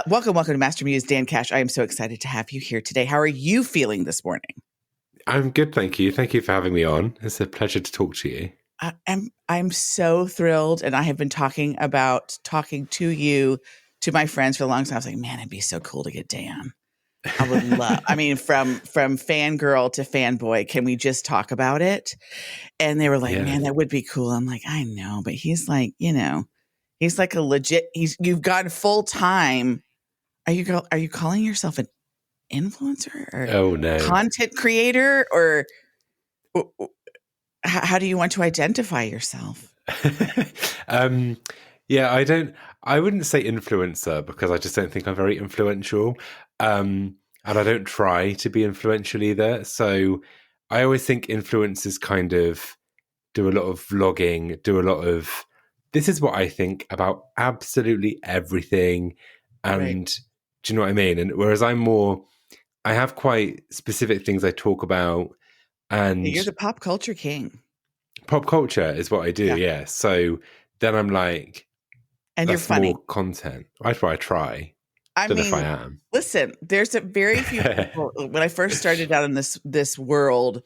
Welcome to Master Muse, Dan Cash. I am so excited to have you here today. How are you feeling this morning? I'm good, thank you. Thank you for having me on. It's a pleasure to talk to you. I'm so thrilled, and I have been talking to you, to my friends for a long time. I was like, man, it'd be so cool to get Dan. I would love. I mean, from fangirl to fanboy, can we just talk about it? And they were like, man, that would be cool. I'm like, I know, but he's like, he's like a legit. You've gone full time. Are you calling yourself an influencer or oh no content creator, or how do you want to identify yourself? I wouldn't say influencer because I just don't think I'm very influential, and I don't try to be influential either. So I always think influencers kind of do a lot of vlogging, do a lot of this is what I think about absolutely everything, and Right. do you know what I mean? And whereas I have quite specific things I talk about, and You're the pop culture king. Pop culture is what I do, yeah. So then I'm like, and that's you're funny. More content. I try. I Don't mean, know if I am. Listen, there's a very few people. When I first started out in this world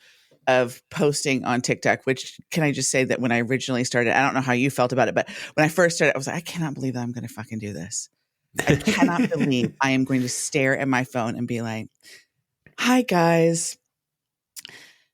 of posting on TikTok, which can I just say that when I originally started, I don't know how you felt about it, but when I first started, I was like, I cannot believe that I'm going to fucking do this. I cannot believe I am going to stare at my phone and be like, hi guys.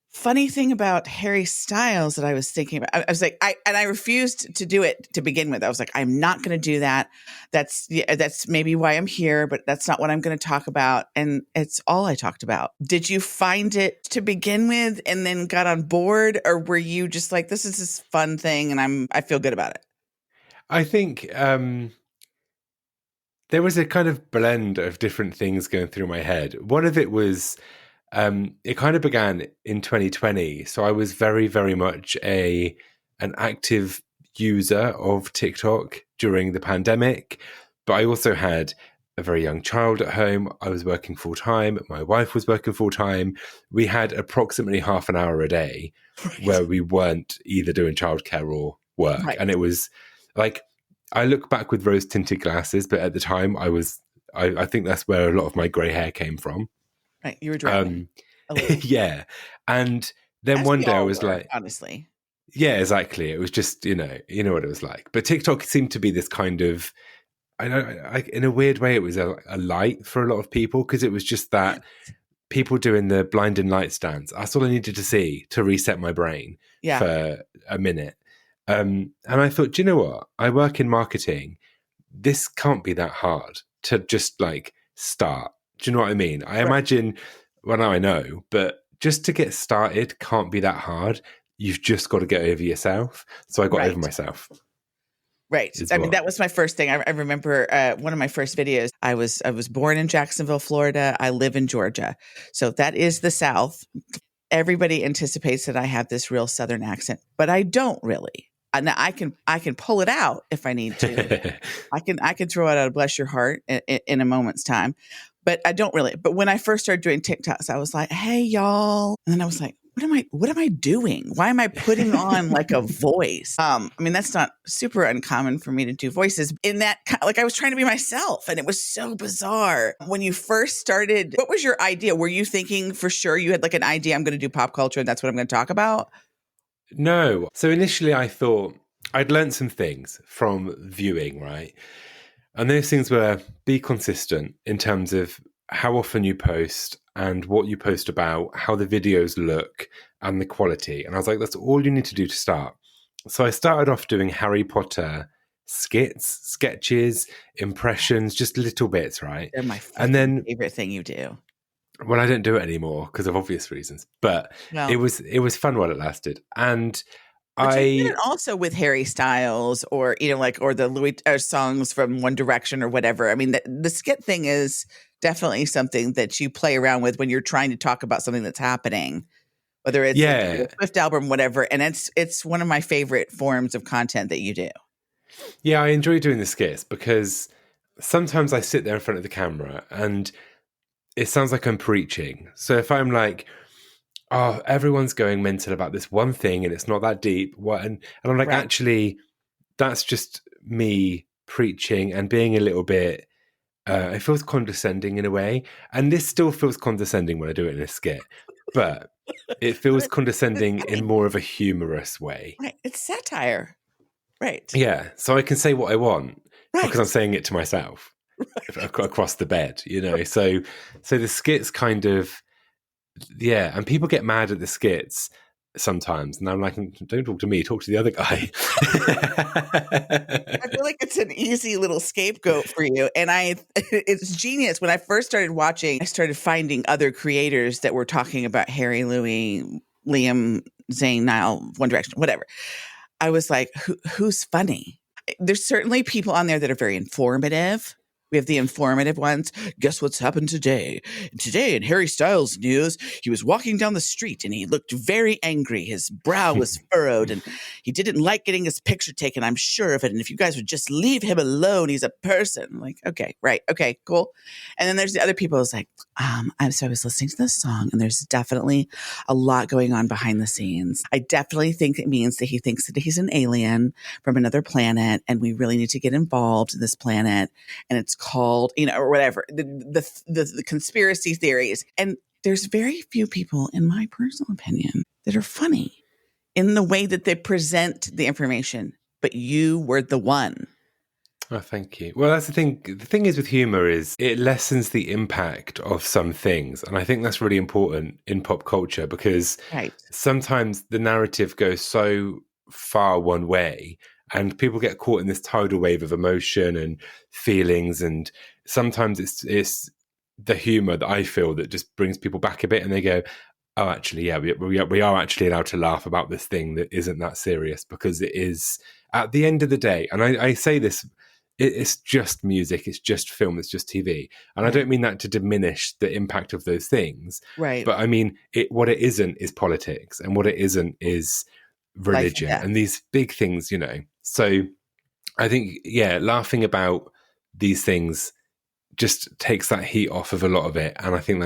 Funny thing about Harry Styles that I was thinking about, I was like, I refused to do it to begin with. I was like, I'm not going to do that. That's maybe why I'm here, but that's not what I'm going to talk about. And it's all I talked about. Did you find it to begin with and then got on board, or were you just like, this is this fun thing and I feel good about it? I think there was a kind of blend of different things going through my head. One of it was, it kind of began in 2020. So I was very, very much an active user of TikTok during the pandemic, but I also had a very young child at home. I was working full time. My wife was working full time. We had approximately half an hour a day where we weren't either doing childcare or work. Right. And it was like, I look back with rose tinted glasses, but at the time I think that's where a lot of my grey hair came from. Right. You were driving. Yeah. And then one day I was like, honestly. Yeah, exactly. It was just, you know what it was like. But TikTok seemed to be this kind of, in a weird way, it was a light for a lot of people because it was just that people doing the blinding lights dance. That's all I needed to see to reset my brain for a minute. And I thought, do you know what? I work in marketing. This can't be that hard to just like start. Do you know what I mean? I imagine, well, now I know, but just to get started can't be that hard. You've just got to get over yourself. So I got over myself. Right. I mean, that was my first thing. I remember one of my first videos. I was born in Jacksonville, Florida. I live in Georgia. So that is the South. Everybody anticipates that I have this real Southern accent, but I don't really. Now I can pull it out if I need to. I can throw it out of bless your heart in a moment's time, but I don't really. But when I first started doing TikToks, I was like, hey y'all. And then I was like, what am I doing? Why am I putting on like a voice? I mean, that's not super uncommon for me to do voices in that, like I was trying to be myself and it was so bizarre. When you first started, what was your idea? Were you thinking for sure you had like an idea, I'm going to do pop culture and that's what I'm going to talk about? No. So initially I thought I'd learned some things from viewing, right? And those things were be consistent in terms of how often you post and what you post about, how the videos look and the quality. And I was like, that's all you need to do to start. So I started off doing Harry Potter sketches, impressions, just little bits, right? They're my favorite thing you do. Well, I don't do it anymore because of obvious reasons, but it was fun while it lasted. And but you did it also with Harry Styles or, or the Louis songs from One Direction or whatever. I mean, the skit thing is definitely something that you play around with when you're trying to talk about something that's happening, whether it's a Swift album, whatever. And it's one of my favorite forms of content that you do. Yeah, I enjoy doing the skits because sometimes I sit there in front of the camera and it sounds like I'm preaching. So if I'm like, oh, everyone's going mental about this one thing and it's not that deep. And I'm like, actually, that's just me preaching and being a little bit It feels condescending in a way, and this still feels condescending when I do it in a skit, but it feels condescending in more of a humorous way. Right. It's satire. Right. Yeah, so I can say what I want because I'm Right. saying it to myself across the bed, So the skits kind of, yeah, and people get mad at the skits sometimes, and I'm like, don't talk to me, talk to the other guy. I feel like it's an easy little scapegoat for you. And it's genius. When I first started watching, I started finding other creators that were talking about Harry, Louis, Liam, Zayn, Niall, One Direction, whatever. I was like, who's funny? There's certainly people on there that are very informative. We have the informative ones. Guess what's happened today? Today in Harry Styles news, he was walking down the street and he looked very angry. His brow was furrowed and he didn't like getting his picture taken. I'm sure of it. And if you guys would just leave him alone, he's a person. I'm like, okay, right. Okay, cool. And then there's the other people who's like, so I was listening to this song and there's definitely a lot going on behind the scenes. I definitely think it means that he thinks that he's an alien from another planet and we really need to get involved in this planet. And it's called, or whatever, the conspiracy theories. And there's very few people, in my personal opinion, that are funny in the way that they present the information. But you were the one. Oh, thank you. Well, that's the thing. The thing is with humor is it lessens the impact of some things. And I think that's really important in pop culture because sometimes the narrative goes so far one way and people get caught in this tidal wave of emotion and feelings. And sometimes it's the humor that I feel that just brings people back a bit and they go, oh, actually, yeah, we are actually allowed to laugh about this thing that isn't that serious because it is at the end of the day. And I say this, it's just music, it's just film, it's just TV. And I don't mean that to diminish the impact of those things. Right. But I mean, what it isn't is politics and what it isn't is religion and these big things, So I think, yeah, laughing about these things just takes that heat off of a lot of it. And I think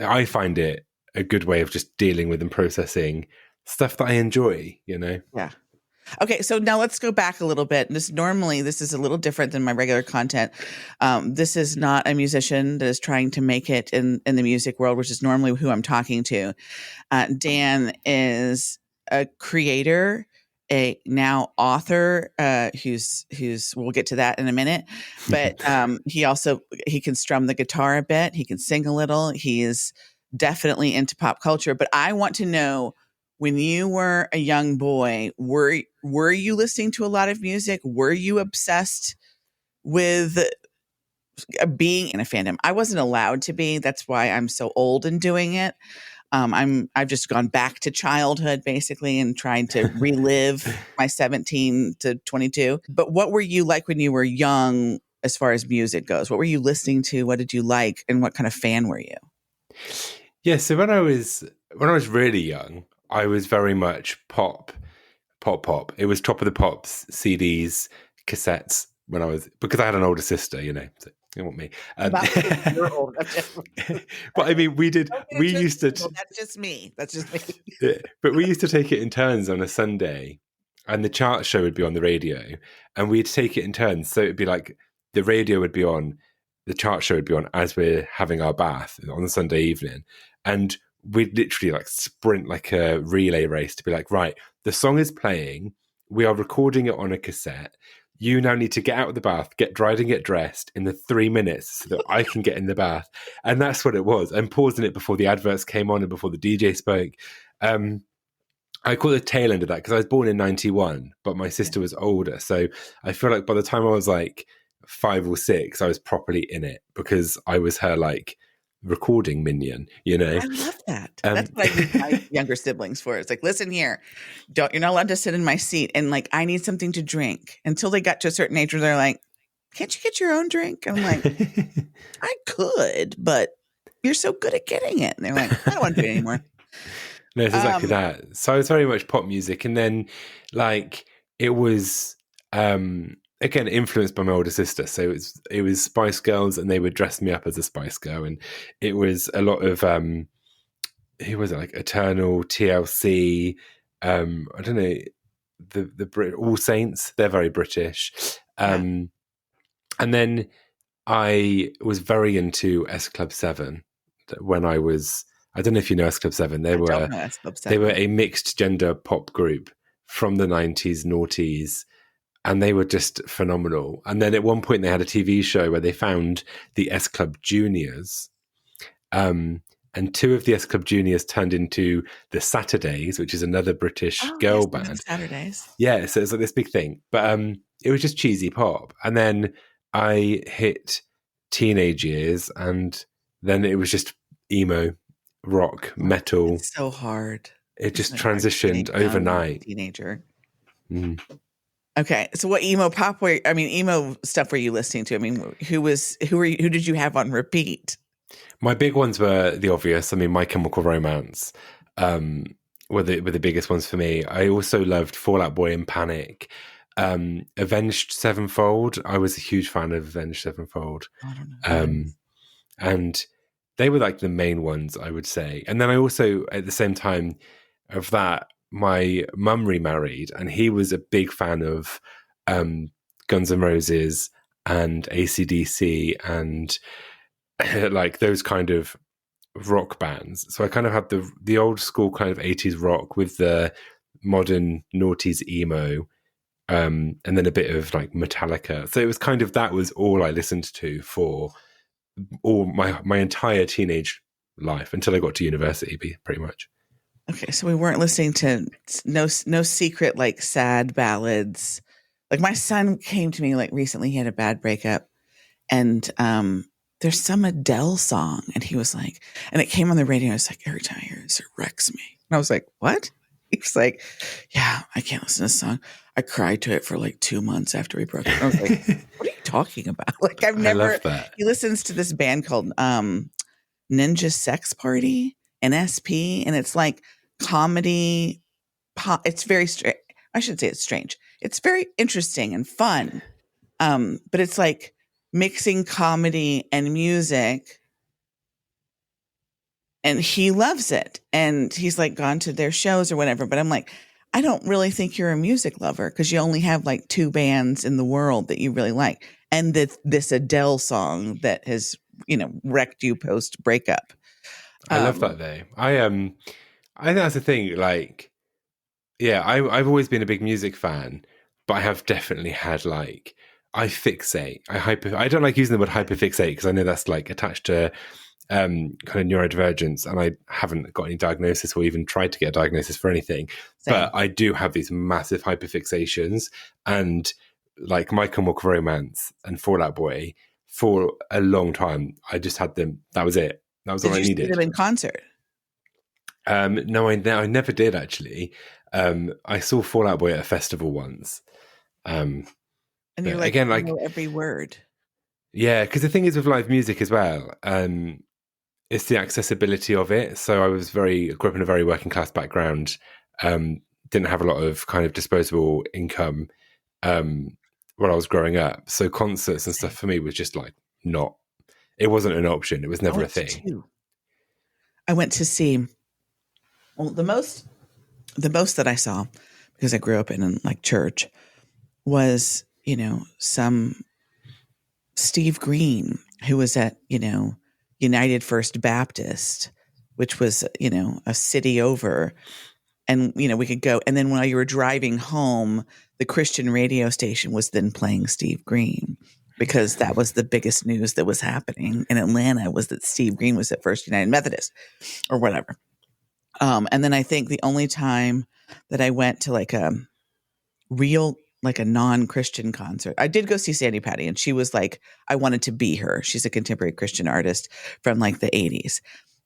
I find it a good way of just dealing with and processing stuff that I enjoy, Yeah. Okay, so now let's go back a little bit. This is a little different than my regular content. This is not a musician that is trying to make it in the music world, which is normally who I'm talking to. Dan is a creator, a now author, who's we'll get to that in a minute. But he can strum the guitar a bit. He can sing a little. He is definitely into pop culture. But I want to know, when you were a young boy, were you listening to a lot of music? Were you obsessed with being in a fandom? I wasn't allowed to be. That's why I'm so old and doing it. I've just gone back to childhood basically and trying to relive my 17 to 22. But what were you like when you were young as far as music goes? What were you listening to? What did you like? And what kind of fan were you? Yeah, so when I was really young, I was very much pop. It was Top of the Pops, CDs, cassettes because I had an older sister, so you want me. You're old. But I mean, we used to. That's just me. Yeah, but we used to take it in turns on a Sunday, and the chart show would be on the radio, and we'd take it in turns. So it'd be like the radio would be on, the chart show would be on as we're having our bath on the Sunday evening, and we'd literally like sprint like a relay race to be like, right, the song is playing, we are recording it on a cassette. You now need to get out of the bath, get dried and get dressed in the 3 minutes so that I can get in the bath. And that's what it was. I'm pausing it before the adverts came on and before the DJ spoke. I call it the tail end of that because I was born in 91, but my sister was older. So I feel like by the time I was like 5 or 6, I was properly in it because I was her like recording minion, I love that. That's what I use my younger siblings for. It's like, listen here, you're not allowed to sit in my seat, and like I need something to drink. Until they got to a certain age where they're like, can't you get your own drink? And I'm like, I could, but you're so good at getting it. And they're like, I don't want to do it anymore. No, it's exactly that. So it's very much pop music, and then like it was again influenced by my older sister. So it was Spice Girls, and they would dress me up as a Spice Girl, and it was a lot of who was it, like Eternal, TLC, I don't know, the All Saints. They're very British, and then I was very into S Club 7 when I was. I don't know if you know S Club 7. They were a mixed gender pop group from the 90s, noughties, and they were just phenomenal. And then at one point they had a TV show where they found the S Club Juniors. And two of the S Club Juniors turned into the Saturdays, which is another British girl band. Saturdays. Yeah, so it's like this big thing. But it was just cheesy pop. And then I hit teenage years, and then it was just emo, rock, metal. It's so hard. It just transitioned overnight. Teenager. Okay, so what emo stuff were you listening to? I mean, who did you have on repeat? My big ones were the obvious. I mean, My Chemical Romance were the biggest ones for me. I also loved Fall Out Boy and Panic. Avenged Sevenfold. I was a huge fan of Avenged Sevenfold. I don't know. And they were like the main ones, I would say. And then I also, at the same time of that, my mum remarried, and he was a big fan of Guns N' Roses and AC/DC and like those kind of rock bands. So I kind of had the old school kind of 80s rock with the modern noughties emo, and then a bit of like Metallica. So it was kind of, that was all I listened to for all my entire teenage life until I got to university, pretty much. Okay, so we weren't listening to no secret like sad ballads. Like my son came to me like recently, he had a bad breakup, and there's some Adele song, and he was like, and it came on the radio. I was like, every time I hear it, it wrecks me. And I was like, what? He was like, yeah, I can't listen to this song. I cried to it for like 2 months after we broke up. I was like, what are you talking about? Like I've never. I love that. He listens to this band called Ninja Sex Party, NSP, and it's like comedy pop. It's very strange. I should say it's strange. It's very interesting and fun. But it's like mixing comedy and music, and he loves it. And he's like gone to their shows or whatever. But I'm like, I don't really think you're a music lover because you only have like 2 bands in the world that you really like. And this Adele song that has, wrecked you post breakup. I love that though. I think that's the thing. Like, yeah, I've always been a big music fan, but I have definitely had like, I fixate. I don't like using the word hyperfixate because I know that's like attached to kind of neurodivergence, and I haven't got any diagnosis or even tried to get a diagnosis for anything. Same. But I do have these massive hyperfixations, and like My Chemical Romance and Fall Out Boy for a long time. I just had them. That was it. That was all I needed. Did you see them in concert? No, I never did actually. I saw Fall Out Boy at a festival once. And you're like, again, like, know every word. Yeah, because the thing is with live music as well, it's the accessibility of it. So I grew up in a very working class background, didn't have a lot of kind of disposable income when I was growing up. So concerts and stuff for me was just like it wasn't an option. It was never a thing. I went to see, well, the most that I saw, because I grew up in like church, was some Steve Green, who was at, United First Baptist, which was, a city over. And, we could go. And then while you were driving home, the Christian radio station was then playing Steve Green, because that was the biggest news that was happening in Atlanta, was that Steve Green was at First United Methodist or whatever. And then I think the only time that I went to like a real, like a non-Christian concert, I did go see Sandy Patty, and she was like, I wanted to be her. She's a contemporary Christian artist from like the 80s.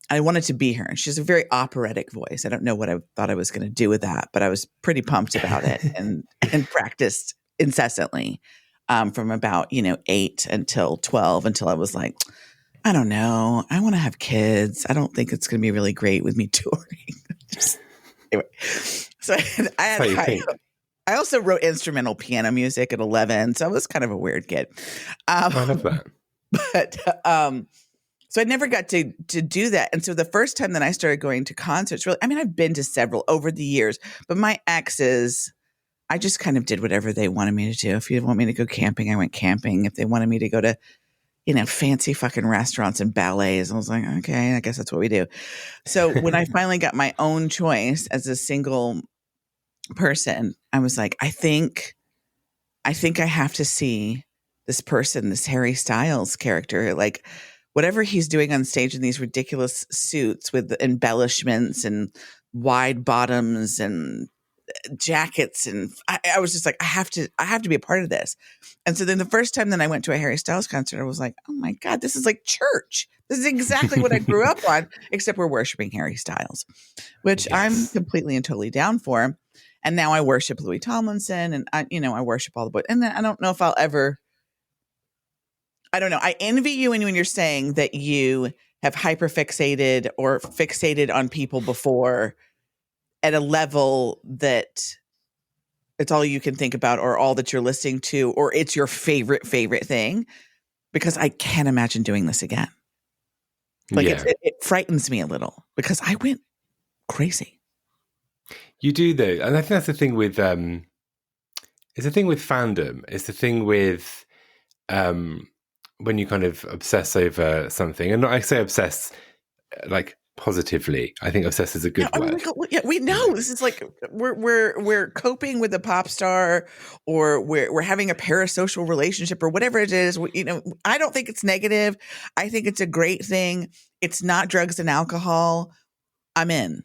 I wanted to be her. And she has a very operatic voice. I don't know what I thought I was going to do with that, but I was pretty pumped about it and practiced incessantly from about, 8 until 12, until I was like, I don't know. I want to have kids. I don't think it's going to be really great with me touring. Anyway, so I also wrote instrumental piano music at 11, so I was kind of a weird kid. I love that. But so I never got to do that. And so the first time that I started going to concerts, really, I mean, I've been to several over the years, but my exes, I just kind of did whatever they wanted me to do. If you want me to go camping, I went camping. If they wanted me to go to, fancy fucking restaurants and ballets. I was like, okay, I guess that's what we do. So when I finally got my own choice as a single person, I was like, I think I have to see this person, this Harry Styles character, like whatever he's doing on stage in these ridiculous suits with embellishments and wide bottoms and jackets. And I was just like, I have to be a part of this. And so then the first time that I went to a Harry Styles concert, I was like, oh my God, this is like church. This is exactly what I grew up on, except we're worshiping Harry Styles, which I'm completely and totally down for. And now I worship Louis Tomlinson, and I worship all the boys. And then I don't know if I'll ever. I don't know. I envy you when you're saying that you have hyperfixated or fixated on people before at a level that it's all you can think about, or all that you're listening to, or it's your favorite thing. Because I can't imagine doing this again. Like it frightens me a little because I went crazy. You do though, and I think that's the thing with it's the thing with fandom. It's the thing with when you kind of obsess over something, and I say obsess like positively. I think obsess is a good word. We know this is like we're coping with a pop star, or we're having a parasocial relationship, or whatever it is. I don't think it's negative. I think it's a great thing. It's not drugs and alcohol. I'm in.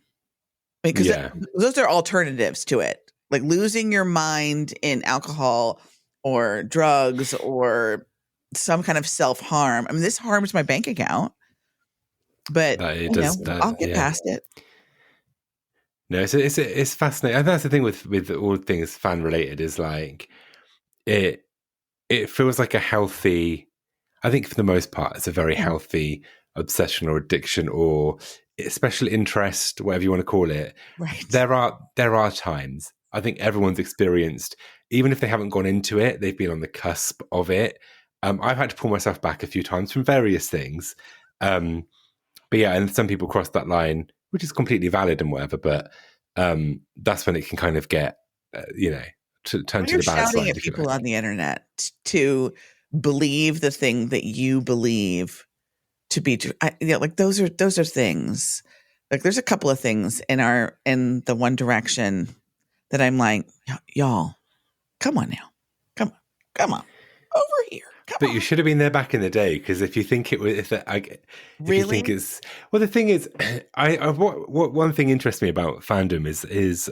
Because those are alternatives to it, like losing your mind in alcohol or drugs or some kind of self-harm. I mean, this harms my bank account, but I'll get past it. No, it's fascinating. And that's the thing with all things fan related is like it feels like a healthy. I think for the most part, it's a very healthy obsession or addiction or special interest, whatever you want to call it. Right. There are times I think everyone's experienced, even if they haven't gone into it, they've been on the cusp of it. I've had to pull myself back a few times from various things. But yeah, and some people cross that line, which is completely valid and whatever, but that's when it can kind of get, to turn to the bad side. You're shouting at people on the internet to believe the thing that you believe to be true. Like those are things. Like there's a couple of things in the One Direction that I'm like, y'all, come on now, come on over here. But you should have been there back in the day, because if you think it was, if you think it's, well, the thing is, what one thing interests me about fandom is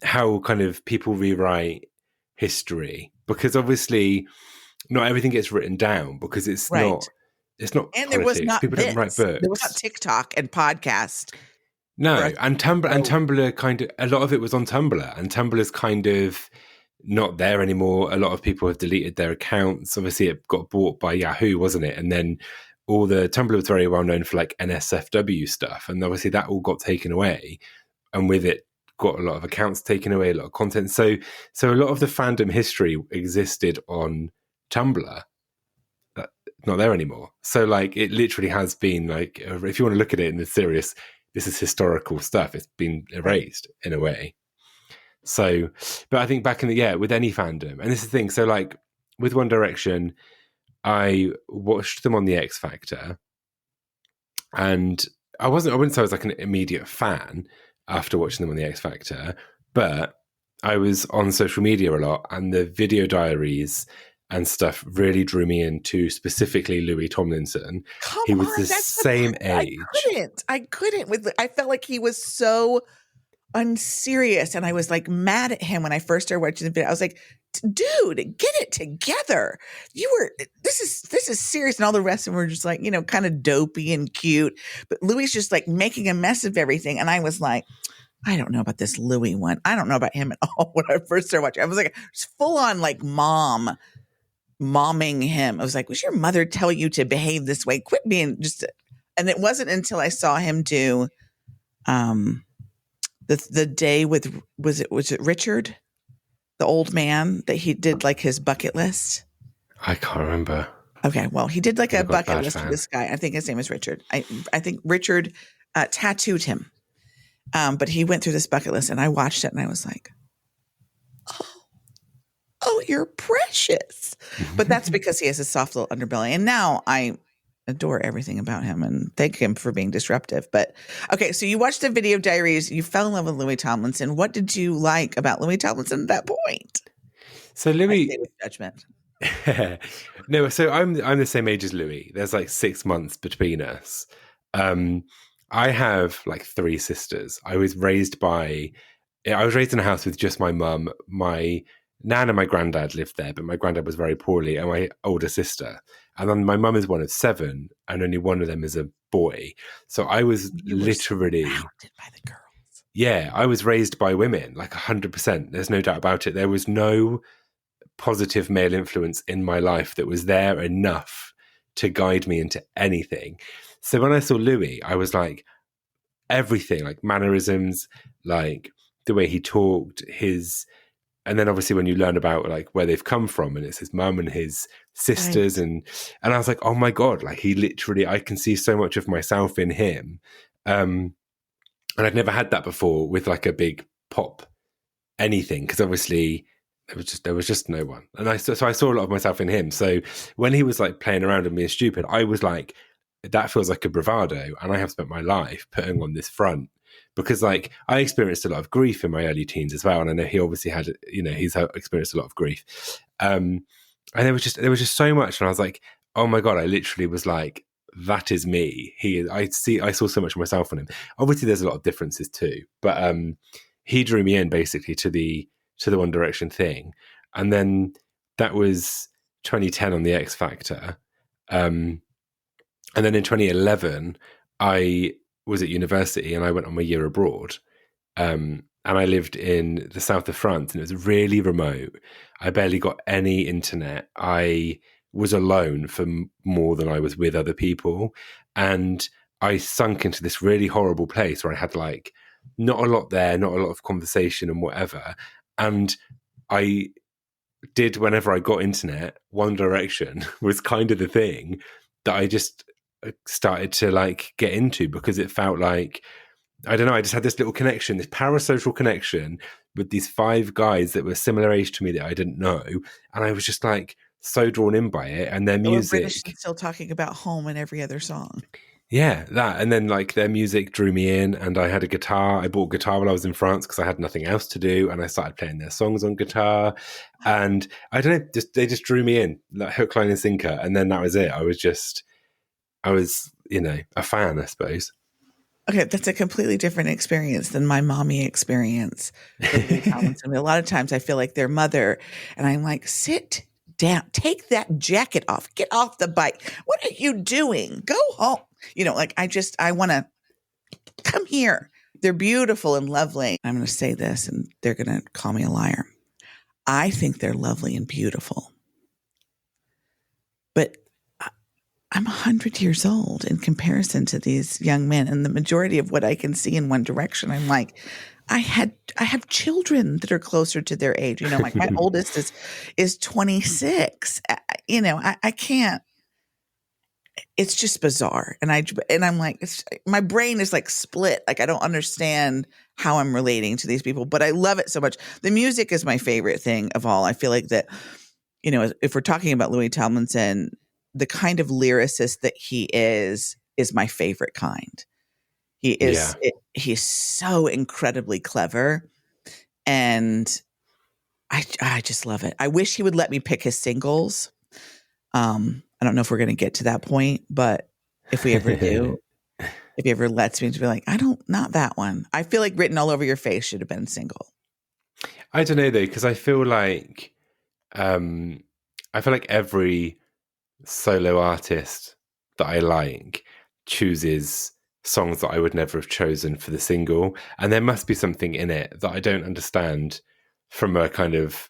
how kind of people rewrite history, because obviously not everything gets written down, because it's not. It's not and politics. There was not people this. Don't write books. There was not TikTok and podcast. No, and Tumblr kind of, a lot of it was on Tumblr, and Tumblr's kind of not there anymore. A lot of people have deleted their accounts. Obviously, it got bought by Yahoo, wasn't it? And then Tumblr was very well known for like NSFW stuff, and obviously that all got taken away, and with it got a lot of accounts taken away, a lot of content. So a lot of the fandom history existed on Tumblr. Not there anymore. So like it literally has been like, if you want to look at it in the serious, this is historical stuff. It's been erased in a way. So, but I think back in with any fandom, and this is the thing. So like with One Direction, I watched them on the X Factor, and I wouldn't say I was like an immediate fan after watching them on the X Factor, but I was on social media a lot, and the video diaries and stuff really drew me into specifically Louis Tomlinson. He was the same age. I couldn't. I felt like he was so unserious, and I was like mad at him when I first started watching the video. I was like, dude, get it together. This is serious. And all the rest of them were just like, kind of dopey and cute. But Louis is just like making a mess of everything. And I was like, I don't know about this Louis one. I don't know about him at all. When I first started watching, I was like, full on like momming him. I was like, was your mother tell you to behave this way? Quit being just. And it wasn't until I saw him do the day with, was it Richard, the old man, that he did like his bucket list? I can't remember. Okay, well, he did like a bucket list for this guy. I think his name is Richard. I think Richard tattooed him. But he went through this bucket list, and I watched it, and I was like, oh you're precious. But that's because he has a soft little underbelly. And now I adore everything about him and thank him for being disruptive. But okay, so you watched the Video Diaries, you fell in love with Louis Tomlinson. What did you like about Louis Tomlinson at that point? So Louis, with judgment. No, so I'm the same age as Louis. There's like 6 months between us. I have like 3 sisters. I was raised in a house with just my mum. My nan and my granddad lived there, but my granddad was very poorly, and my older sister. And then my mum is one of 7, and only one of them is a boy. So I was literally surrounded by the girls. Yeah, I was raised by women, like 100%. There's no doubt about it. There was no positive male influence in my life that was there enough to guide me into anything. So when I saw Louis, I was like, everything, like mannerisms, like the way he talked, and then obviously when you learn about like where they've come from, and it's his mum and his sisters, right. and I was like, oh my God, like he literally, I can see so much of myself in him. And I'd never had that before with like a big pop anything, because obviously there was just no one. And so I saw a lot of myself in him. So when he was like playing around and being stupid, I was like, that feels like a bravado, and I have spent my life putting on this front, because like I experienced a lot of grief in my early teens as well, and I know he obviously had, he's experienced a lot of grief, and there was just so much, and I was like, oh my God, I literally was like, that is me. I saw so much of myself in him. Obviously there's a lot of differences too, but he drew me in basically to the One Direction thing, and then that was 2010 on the X Factor. And then in 2011, I was at university and I went on my year abroad. And I lived in the south of France, and it was really remote. I barely got any internet. I was alone for more than I was with other people. And I sunk into this really horrible place where I had like not a lot there, not a lot of conversation and whatever. And I did, whenever I got internet, One Direction was kind of the thing that I just started to like get into, because it felt like, I don't know, I just had this little connection, this parasocial connection with these 5 guys that were similar age to me that I didn't know, and I was just like so drawn in by it, and their music. British still talking about home in every other song. Yeah, that, and then like their music drew me in, and I had a guitar. I bought a guitar while I was in France because I had nothing else to do, and I started playing their songs on guitar, and I don't know, they just drew me in like hook, line, and sinker, and then that was it. I was, a fan, I suppose. Okay, that's a completely different experience than my mommy experience with Louis Tomlinson. A lot of times I feel like their mother, and I'm like, sit down, take that jacket off, get off the bike. What are you doing? Go home. I want to come here. They're beautiful and lovely. I'm going to say this, and they're going to call me a liar. I think they're lovely and beautiful. But I'm 100 years old in comparison to these young men. And the majority of what I can see in One Direction, I'm like, I have children that are closer to their age. Like my oldest is 26. I can't. It's just bizarre. And I'm like, my brain is like split. Like I don't understand how I'm relating to these people, but I love it so much. The music is my favorite thing of all. I feel like that, if we're talking about Louis Tomlinson, the kind of lyricist that he is my favorite kind. He is, he's so incredibly clever, and I just love it. I wish he would let me pick his singles. I don't know if we're going to get to that point, but if we ever do, if he ever lets me to be like, not that one. I feel like Written All Over Your Face should have been single. I don't know though, because I feel like every solo artist that I like chooses songs that I would never have chosen for the single, and there must be something in it that I don't understand from a kind of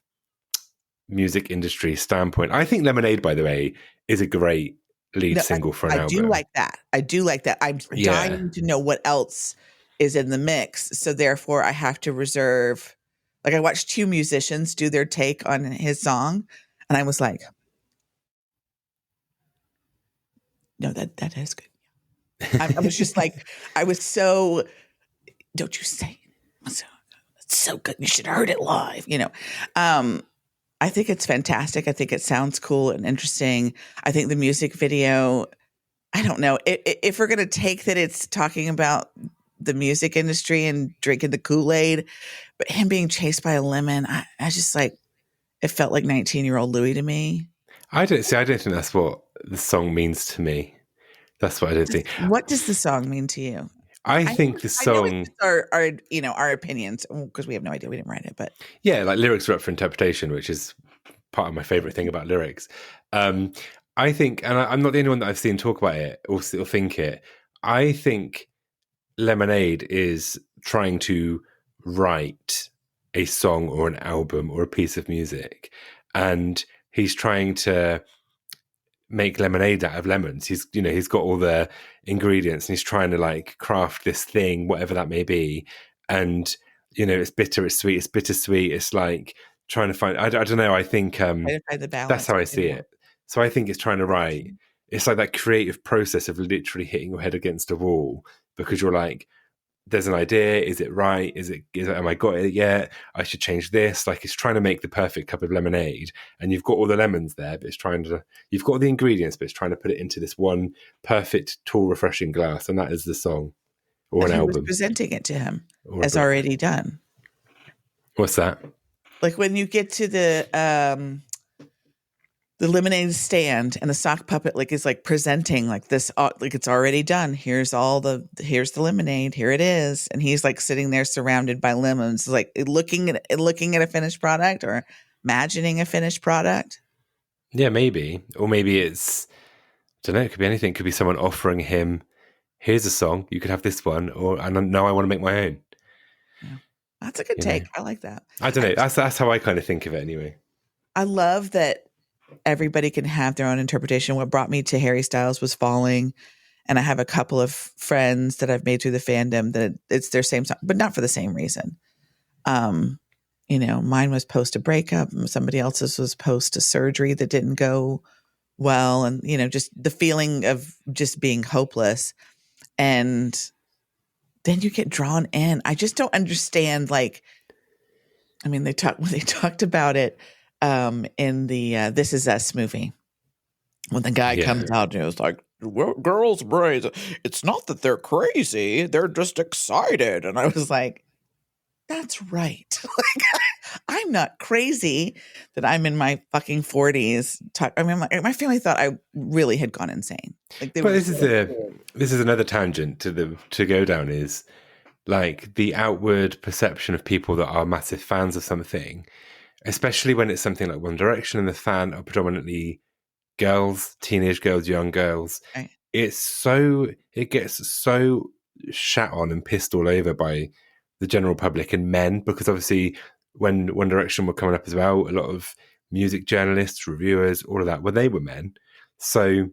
music industry standpoint. I think Lemonade, by the way, is a great lead single for an album. I do like that. I'm dying to know what else is in the mix, so therefore I have to reserve. Like I watched 2 musicians do their take on his song, and I was like, no, that is good. I was just like, I was so, don't you say it? It's so good. You should have heard it live, I think it's fantastic. I think it sounds cool and interesting. I think the music video, I don't know if we're going to take that it's talking about the music industry and drinking the Kool-Aid, but him being chased by a lemon, I just like, it felt like 19-year-old Louis to me. I don't think that's what the song means to me. That's what I don't think. What does the song mean to you? I think the song our our opinions, because we have no idea. We didn't write it, but yeah, like lyrics are up for interpretation, which is part of my favorite thing about lyrics. I think, and I'm not the only one that I've seen talk about it or think it. I think Lemonade is trying to write a song or an album or a piece of music, and he's trying to make lemonade out of lemons. He's got all the ingredients and he's trying to like craft this thing, whatever that may be. And it's bitter, it's sweet, it's bittersweet. It's like trying to find. I don't know. I think that's how I see it. So I think it's trying to write. It's like that creative process of literally hitting your head against a wall because you're like, there's an idea. Is it right? Am I got it yet? I should change this. Like it's trying to make the perfect cup of lemonade, and you've got all the lemons there, but you've got all the ingredients, but it's trying to put it into this one perfect, tall, refreshing glass, and that is the song or an album. Was presenting it to him as already done. What's that? Like when you get to the lemonade stand and the sock puppet is presenting like this, like it's already done. Here's the lemonade. Here it is. And he's like sitting there surrounded by lemons, like looking at a finished product or imagining a finished product. Yeah, maybe. Or maybe it's, I don't know, it could be anything. It could be someone offering him, here's a song, you could have this one, and now I want to make my own. Yeah. That's a good take. I like that. I don't know. That's how I kind of think of it anyway. I love that everybody can have their own interpretation. What brought me to Harry Styles was Falling. And I have a couple of friends that I've made through the fandom that it's their same song, but not for the same reason. Mine was post a breakup. Somebody else's was post a surgery that didn't go well. And, just the feeling of just being hopeless. And then you get drawn in. I just don't understand. They talked about it in the This Is Us movie. When the guy comes out and it's like, well, girls' brains, it's not that they're crazy, they're just excited. And I was like, that's right. I'm not crazy that I'm in my fucking 40s. My family thought I really had gone insane. But this is another tangent to go down, is like the outward perception of people that are massive fans of something, especially when it's something like One Direction and the fan are predominantly girls, teenage girls, young girls. Right. It gets so shat on and pissed all over by the general public and men, because obviously when One Direction were coming up as well, a lot of music journalists, reviewers, all of that, they were men. So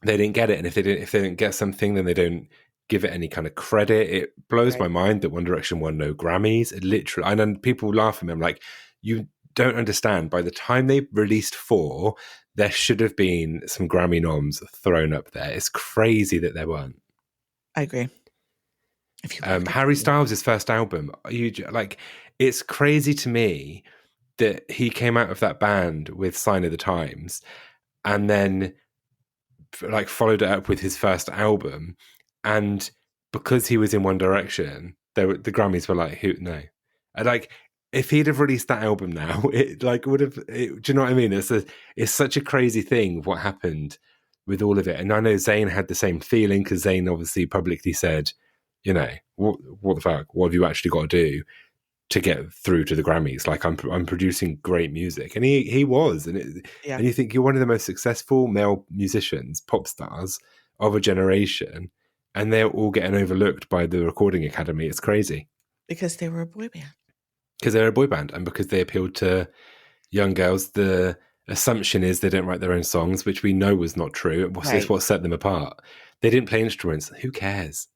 they didn't get it. And if they didn't get something, then they don't give it any kind of credit. It blows my mind that One Direction won no Grammys. It literally, and then people laugh at me. I'm like, you don't understand. By the time they released 4, there should have been some Grammy noms thrown up there. It's crazy that there weren't. I agree. Harry Styles' first album, it's crazy to me that he came out of that band with Sign of the Times and then followed it up with his first album. And because he was in One Direction, the Grammys were like, who? No. And if he'd have released that album now, it would have. Do you know what I mean? It's such a crazy thing what happened with all of it. And I know Zayn had the same feeling, because Zayn obviously publicly said, what the fuck? What have you actually got to do to get through to the Grammys? I'm producing great music, and he was. And you think you're one of the most successful male musicians, pop stars of a generation, and they're all getting overlooked by the Recording Academy. It's crazy because they were a boy band. Because they're a boy band, and because they appealed to young girls. The assumption is they don't write their own songs, which we know was not true. It's what set them apart. They didn't play instruments. Who cares?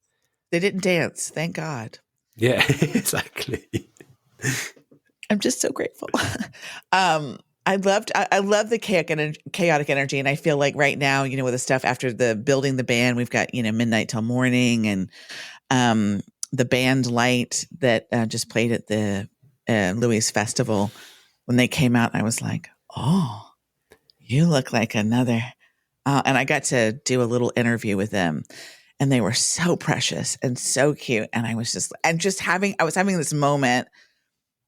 They didn't dance. Thank God. Yeah, exactly. I'm just so grateful. I love the chaotic energy, and I feel like right now, with the stuff after the building the band, we've got Midnight Till Morning, and the band light that just played at the Louis Festival. when they came out, I was like, oh, you look like another. And I got to do a little interview with them, and they were so precious and so cute. And I was having this moment.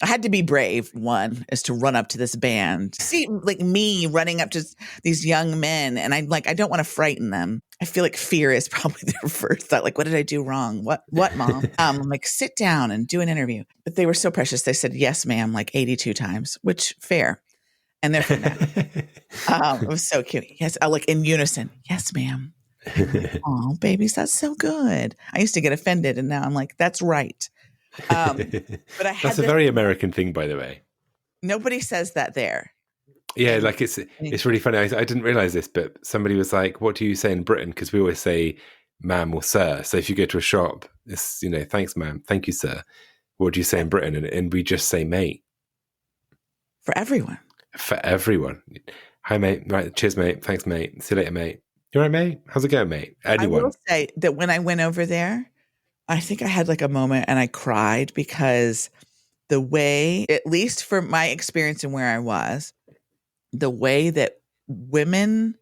I had to be brave. One is to run up to this band, see like me running up to these young men. And I don't want to frighten them. I feel like fear is probably their first thought. Like, what did I do wrong? What, mom? I'm like, sit down and do an interview. But they were so precious. They said, yes, ma'am, like 82 times, which fair. And they're from that. It was so cute. Yes. Like in unison. Yes, ma'am. Oh, babies, that's so good. I used to get offended, and now I'm like, that's right. But that's a very American thing, by the way. Nobody says that there. Yeah, like it's really funny. I didn't realize this, but somebody was like, "What do you say in Britain?" Because we always say "ma'am" or "sir." So if you go to a shop, it's thanks, ma'am, thank you, sir. What do you say in Britain? And we just say "mate" for everyone. For everyone. Hi, mate. Right, cheers, mate. Thanks, mate. See you later, mate. You all right, mate? How's it going, mate? Anyone. I will say that when I went over there, I think I had like a moment and I cried because the way, at least for my experience and where I was, the way that women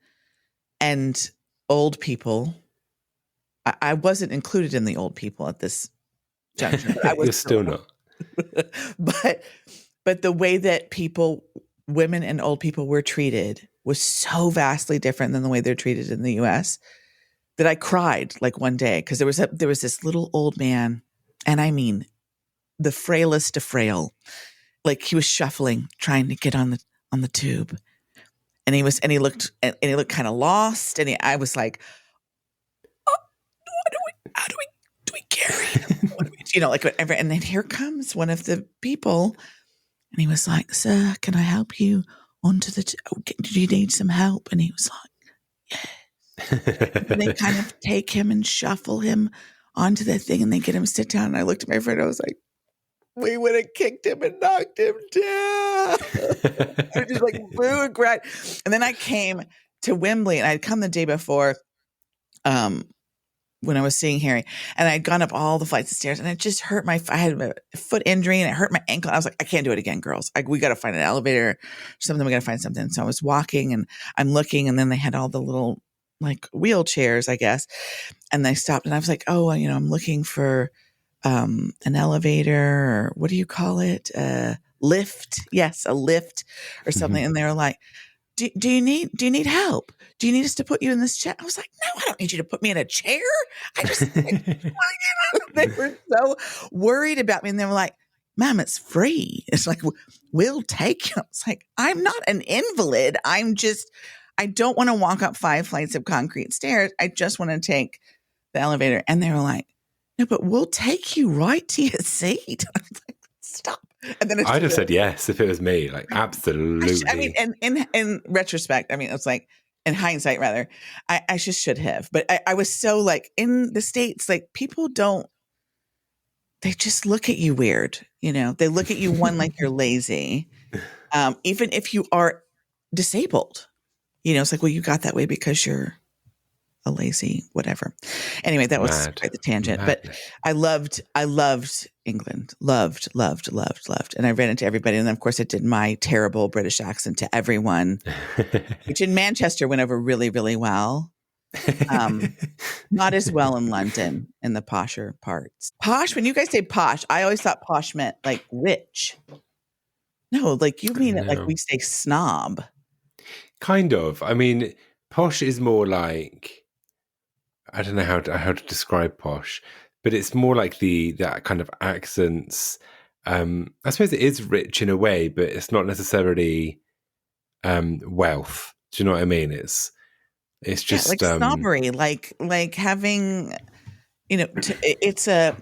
and old people, I wasn't included in the old people at this juncture. I was You're still not. but the way that women and old people were treated was so vastly different than the way they're treated in the US that I cried like one day because there was this little old man, and I mean the frailest of frail, like he was shuffling trying to get on the tube, and he looked kind of lost, and I was like, oh, how do we carry him? Like whatever. And then here comes one of the people, and he was like, "Sir, can I help you onto the? Do you need some help?" And he was like, "Yeah." And they kind of take him and shuffle him onto the thing, and they get him to sit down. And I looked at my friend, I was like, we would have kicked him and knocked him down. I just like boo and cried. And then I came to Wembley, and I'd come the day before when I was seeing Harry, and I'd gone up all the flights of stairs, and it just hurt I had a foot injury, and it hurt my ankle. I was like, I can't do it again, girls. We got to find an elevator or something. We got to find something. So I was walking, and I'm looking, and then they had all the little like wheelchairs, I guess. And they stopped, and I was like, oh, I'm looking for an elevator, or what do you call it? Lift. Yes, a lift or something. Mm-hmm. And they were like, do you need help? Do you need us to put you in this chair? I was like, no, I don't need you to put me in a chair. I just they were so worried about me. And they were like, ma'am, it's free. It's like, we'll take you. It's like, I'm not an invalid. I don't want to walk up 5 flights of concrete stairs. I just want to take the elevator. And they were like, no, but we'll take you right to your seat. I was like, stop. And then I'd have said yes if it was me. Like, absolutely. I mean, and in retrospect, I mean, it's like, in hindsight, rather, I just should have. But I was so like, in the States, like people they just look at you weird. They look at you like you're lazy. Even if you are disabled. It's like, well, you got that way because you're a lazy whatever. Anyway, that was quite the tangent. But I loved England. Loved. And I ran into everybody. And then, of course, I did my terrible British accent to everyone, which in Manchester went over really, really well. Not as well in London in the posher parts. Posh, when you guys say posh, I always thought posh meant like rich. No, like you mean it like we say snob. Kind of. I mean, posh is more like, I don't know how to describe posh, but it's more like that kind of accents. I suppose it is rich in a way, but it's not necessarily wealth. Do you know what I mean? It's just like snobbery, like having, it's a,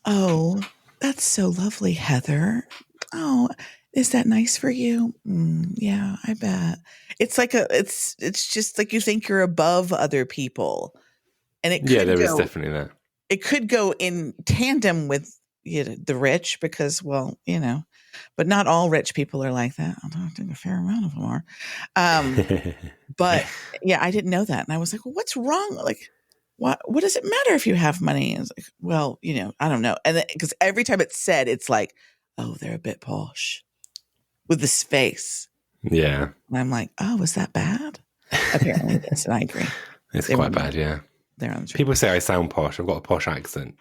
oh, that's so lovely, Heather. Oh, is that nice for you? Yeah, I bet. It's like it's just like you think you're above other people. And it could there is definitely that. It could go in tandem with the rich because, well, but not all rich people are like that. I think a fair amount of them are. But yeah, I didn't know that. And I was like, well, what's wrong? Like, what does it matter if you have money? And it's like, well, I don't know. And because every time it's said, it's like, oh, they're a bit posh. with this face. Yeah. And I'm like, oh, was that bad? Apparently it is, and I agree. It's quite bad, yeah. They're on the People say I sound posh. I've got a posh accent.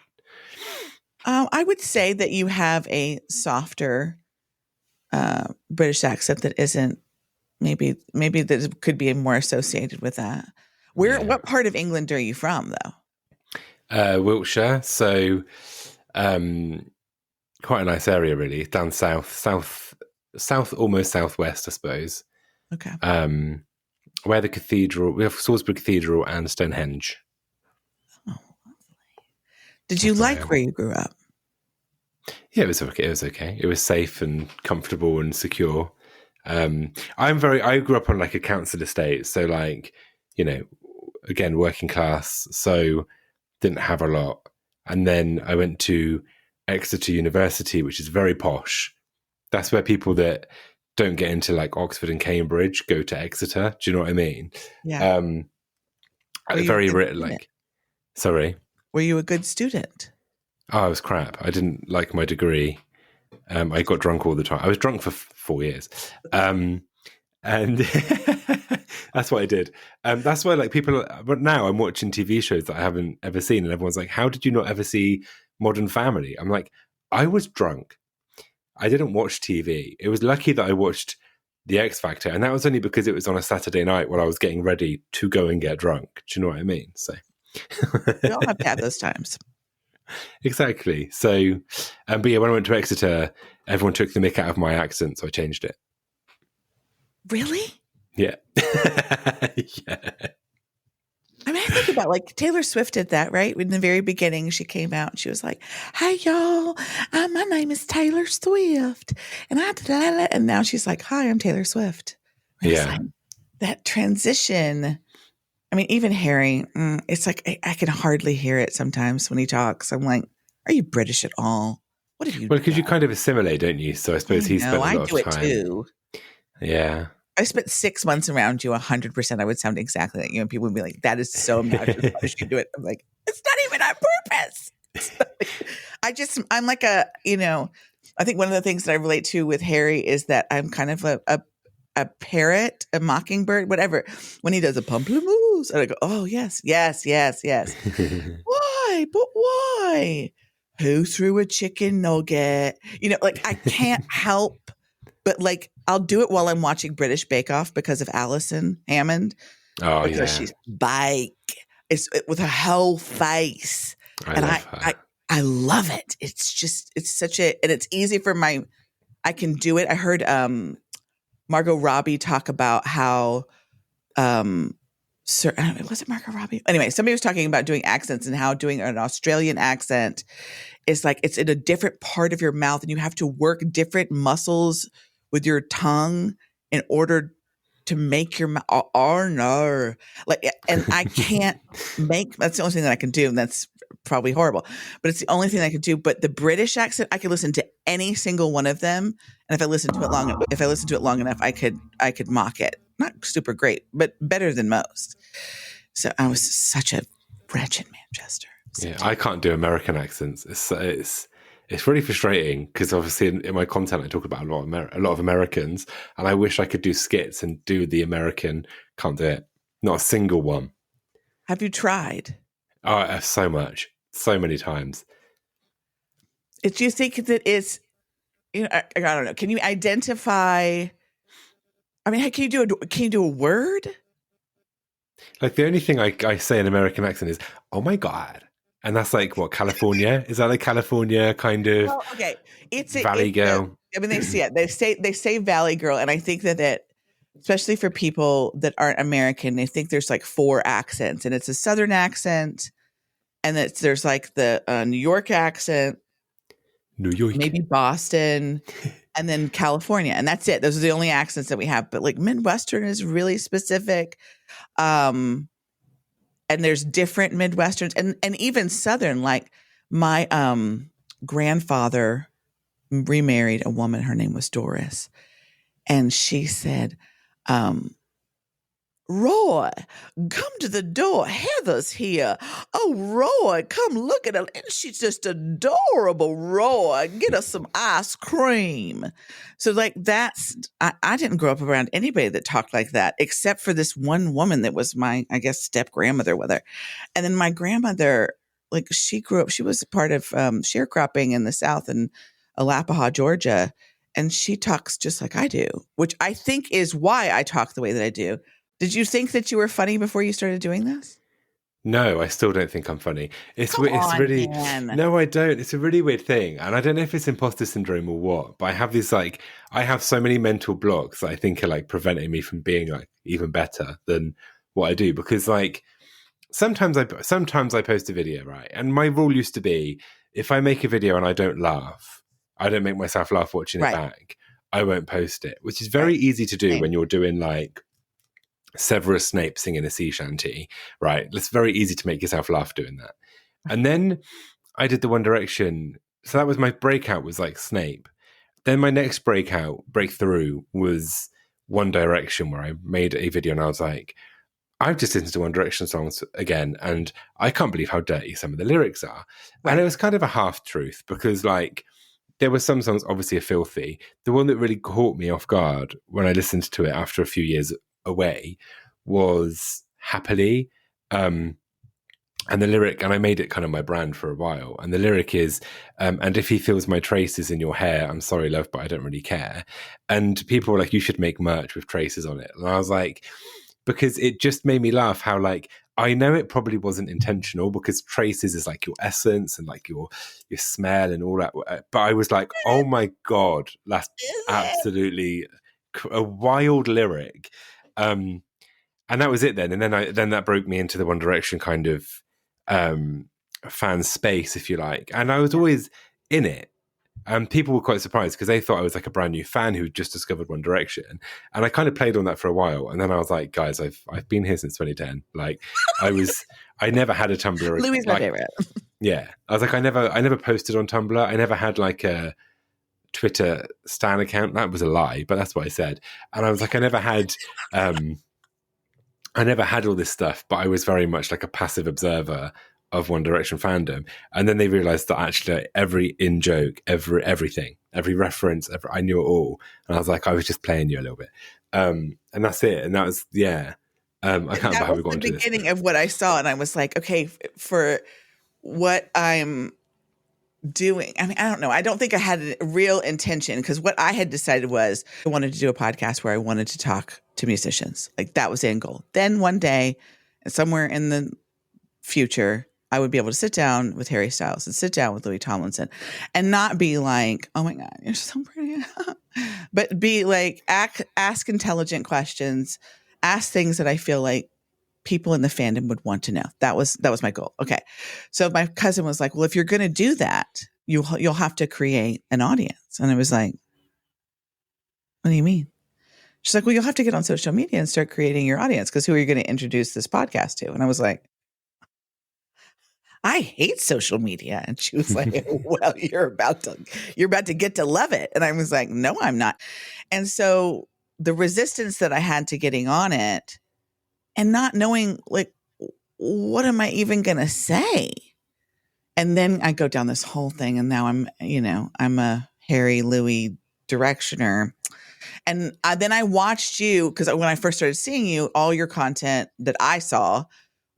I would say that you have a softer British accent that isn't maybe that could be more associated with that. What part of England are you from, though? Wiltshire, so quite a nice area, really. Down south, almost southwest, I suppose. Okay. Where the cathedral, we have Salisbury Cathedral and Stonehenge. Oh, lovely. Did you like where you grew up? Yeah, it was okay. It was safe and comfortable and secure. I grew up on like a council estate, so like, you know, again, working class, so didn't have a lot. And then I went to Exeter University, which is very posh. That's where people that don't get into like Oxford and Cambridge go to Exeter. Do you know what I mean? Yeah. Sorry. Were you a good student? Oh, I was crap. I didn't like my degree. I got drunk all the time. I was drunk for 4 years. And that's what I did. That's why like but now I'm watching TV shows that I haven't ever seen. And everyone's like, how did you not ever see Modern Family? I'm like, I was drunk. I didn't watch TV. It was lucky that I watched The X Factor. And that was only because it was on a Saturday night while I was getting ready to go and get drunk. Do you know what I mean? So we all have to have those times. Exactly. So, but yeah, when I went to Exeter, everyone took the mick out of my accent, so I changed it. Really? Yeah. Yeah. I mean, I think about like Taylor Swift did that, right? In the very beginning, she came out and she was like, "Hey, y'all, my name is Taylor Swift," and now she's like, "Hi, I'm Taylor Swift." Yeah. Like, that transition. I mean, even Harry, it's like I can hardly hear it sometimes when he talks. I'm like, are you British at all? What have you Well, because you kind of assimilate, don't you? So I suppose he spent a lot of time. I do it too. Yeah. I spent 6 months around you 100%. I would sound exactly like you. And people would be like, that is so obnoxious. Why did you do it? I'm like, it's not even on purpose. I'm like I think one of the things that I relate to with Harry is that I'm kind of a parrot, a mockingbird, whatever. When he does a pamplemousse, and I go, oh, yes. Why? But why? Who threw a chicken nugget? Like I can't help but like I'll do it while I'm watching British Bake Off because of Alison Hammond. Oh, because yeah. She's bake. It's with her whole face. I love it. It's such and it's easy for I can do it. I heard Margot Robbie talk about how was it Margot Robbie? Anyway, somebody was talking about doing accents and how doing an Australian accent is like it's in a different part of your mouth and you have to work different muscles with your tongue in order to make your mouth. Oh no! And I can't make. That's the only thing that I can do, and that's probably horrible. But it's the only thing I can do. But the British accent, I could listen to any single one of them, and if I listen to it long enough, I could mock it. Not super great, but better than most. So I was such a wretched Manchester. Yeah, I can't do American accents. It's really frustrating because obviously in my content I talk about a lot of Americans, and I wish I could do skits and do the American. Can't do it. Not a single one. Have you tried? Oh, so much, so many times. Do you think that it's? I don't know. Can you identify? I mean, can you do a word? Like the only thing I say in American accent is "Oh my God." And that's like what, California? Is that a California kind of? Well, okay, it's Valley Girl. I mean, they see it. They say Valley Girl, and I think that especially for people that aren't American, they think there's like 4 accents, and it's a Southern accent, and there's like the New York accent, New York, maybe Boston, and then California, and that's it. Those are the only accents that we have. But like Midwestern is really specific. And there's different Midwesterns and even Southern. Like my grandfather remarried a woman. Her name was Doris. And she said, Roy, come to the door. Heather's here. Oh, Roy, come look at her. And she's just adorable. Roy, get us some ice cream. So, like, I didn't grow up around anybody that talked like that, except for this one woman that was my, I guess, step grandmother with her. And then my grandmother, like, she grew up, she was a part of sharecropping in the South in Alapaha, Georgia. And she talks just like I do, which I think is why I talk the way that I do. Did you think that you were funny before you started doing this? No, I still don't think I'm funny. It's really, man. no, I don't. It's a really weird thing. And I don't know if it's imposter syndrome or what, but I have this, like, I have so many mental blocks that I think are like preventing me from being like even better than what I do. Because like, sometimes I post a video, right? And my rule used to be, if I make a video and I don't laugh, I don't make myself laugh watching it back, I won't post it, which is very easy to do when you're doing like Severus Snape singing a sea shanty, right? It's very easy to make yourself laugh doing that. And then I did the One Direction. So that was my breakout, was like Snape. Then my next breakthrough was One Direction, where I made a video and I was like, I've just listened to One Direction songs again, and I can't believe how dirty some of the lyrics are. Right. And it was kind of a half truth, because like, there were some songs obviously are filthy. The one that really caught me off guard when I listened to it after a few years away was Happily. And the lyric, and I made it kind of my brand for a while, and the lyric is, and if he feels my traces in your hair, I'm sorry, love, but I don't really care. And people were like, you should make merch with traces on it. And I was like, because it just made me laugh how, like, I know it probably wasn't intentional, because traces is like your essence and like your smell and all that. But I was like, oh my God, that's absolutely a wild lyric. And that was it then. And then that broke me into the One Direction kind of fan space, if you like. And I was always in it. And people were quite surprised, because they thought I was like a brand new fan who just discovered One Direction. And I kind of played on that for a while. And then I was like, guys, I've been here since 2010. Like, I never had a Tumblr. Louis' my favorite. Yeah. I was like, I never posted on Tumblr. I never had like a Twitter Stan account. That was a lie, but that's what I said. And I was like, I never had all this stuff, but I was very much like a passive observer of One Direction fandom. And then they realized that actually every in-joke, everything, every reference, I knew it all. And I was like, I was just playing you a little bit. And that's it. And that was, I can't remember how we got into this. The beginning of what I saw, and I was like, okay, for what I'm doing, I mean, I don't know. I don't think I had a real intention, because what I had decided was I wanted to do a podcast where I wanted to talk to musicians. Like, that was the end goal. Then one day, somewhere in the future, I would be able to sit down with Harry Styles and sit down with Louis Tomlinson and not be like, oh my God, you're so pretty. But be like, ask intelligent questions, ask things that I feel like people in the fandom would want to know. That was my goal. Okay. So my cousin was like, well, if you're going to do that, you'll have to create an audience. And I was like, what do you mean? She's like, well, you'll have to get on social media and start creating your audience, because who are you going to introduce this podcast to? And I was like, I hate social media. And she was like, well, you're about to get to love it. And I was like, no, I'm not. And so the resistance that I had to getting on it, and not knowing, like, what am I even going to say? And then I go down this whole thing, and now I'm a Harry Louis directioner. And then I watched you, because when I first started seeing you, all your content that I saw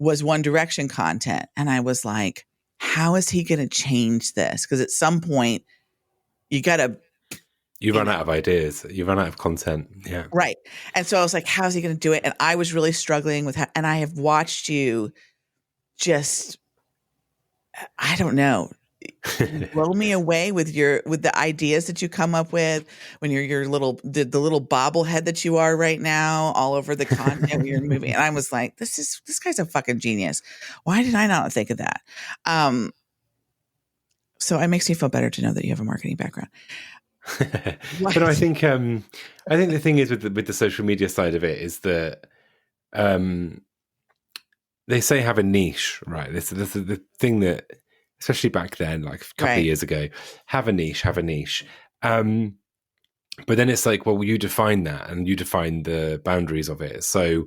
was One Direction content. And I was like, how is he going to change this? Because at some point, you got to... You run out of ideas. You run out of content. Yeah. Right. And so I was like, how is he going to do it? And I was really struggling with and I have watched you just, I don't know, blow me away with the ideas that you come up with when you're the little bobblehead that you are right now, all over the content when you're moving. And I was like, this guy's a fucking genius. Why did I not think of that? So it makes me feel better to know that you have a marketing background. But I think the thing is with the social media side of it is that they say have a niche, right? This is the thing that, especially back then, like a couple of years ago, have a niche. And But then it's like, well, you define that and you define the boundaries of it. So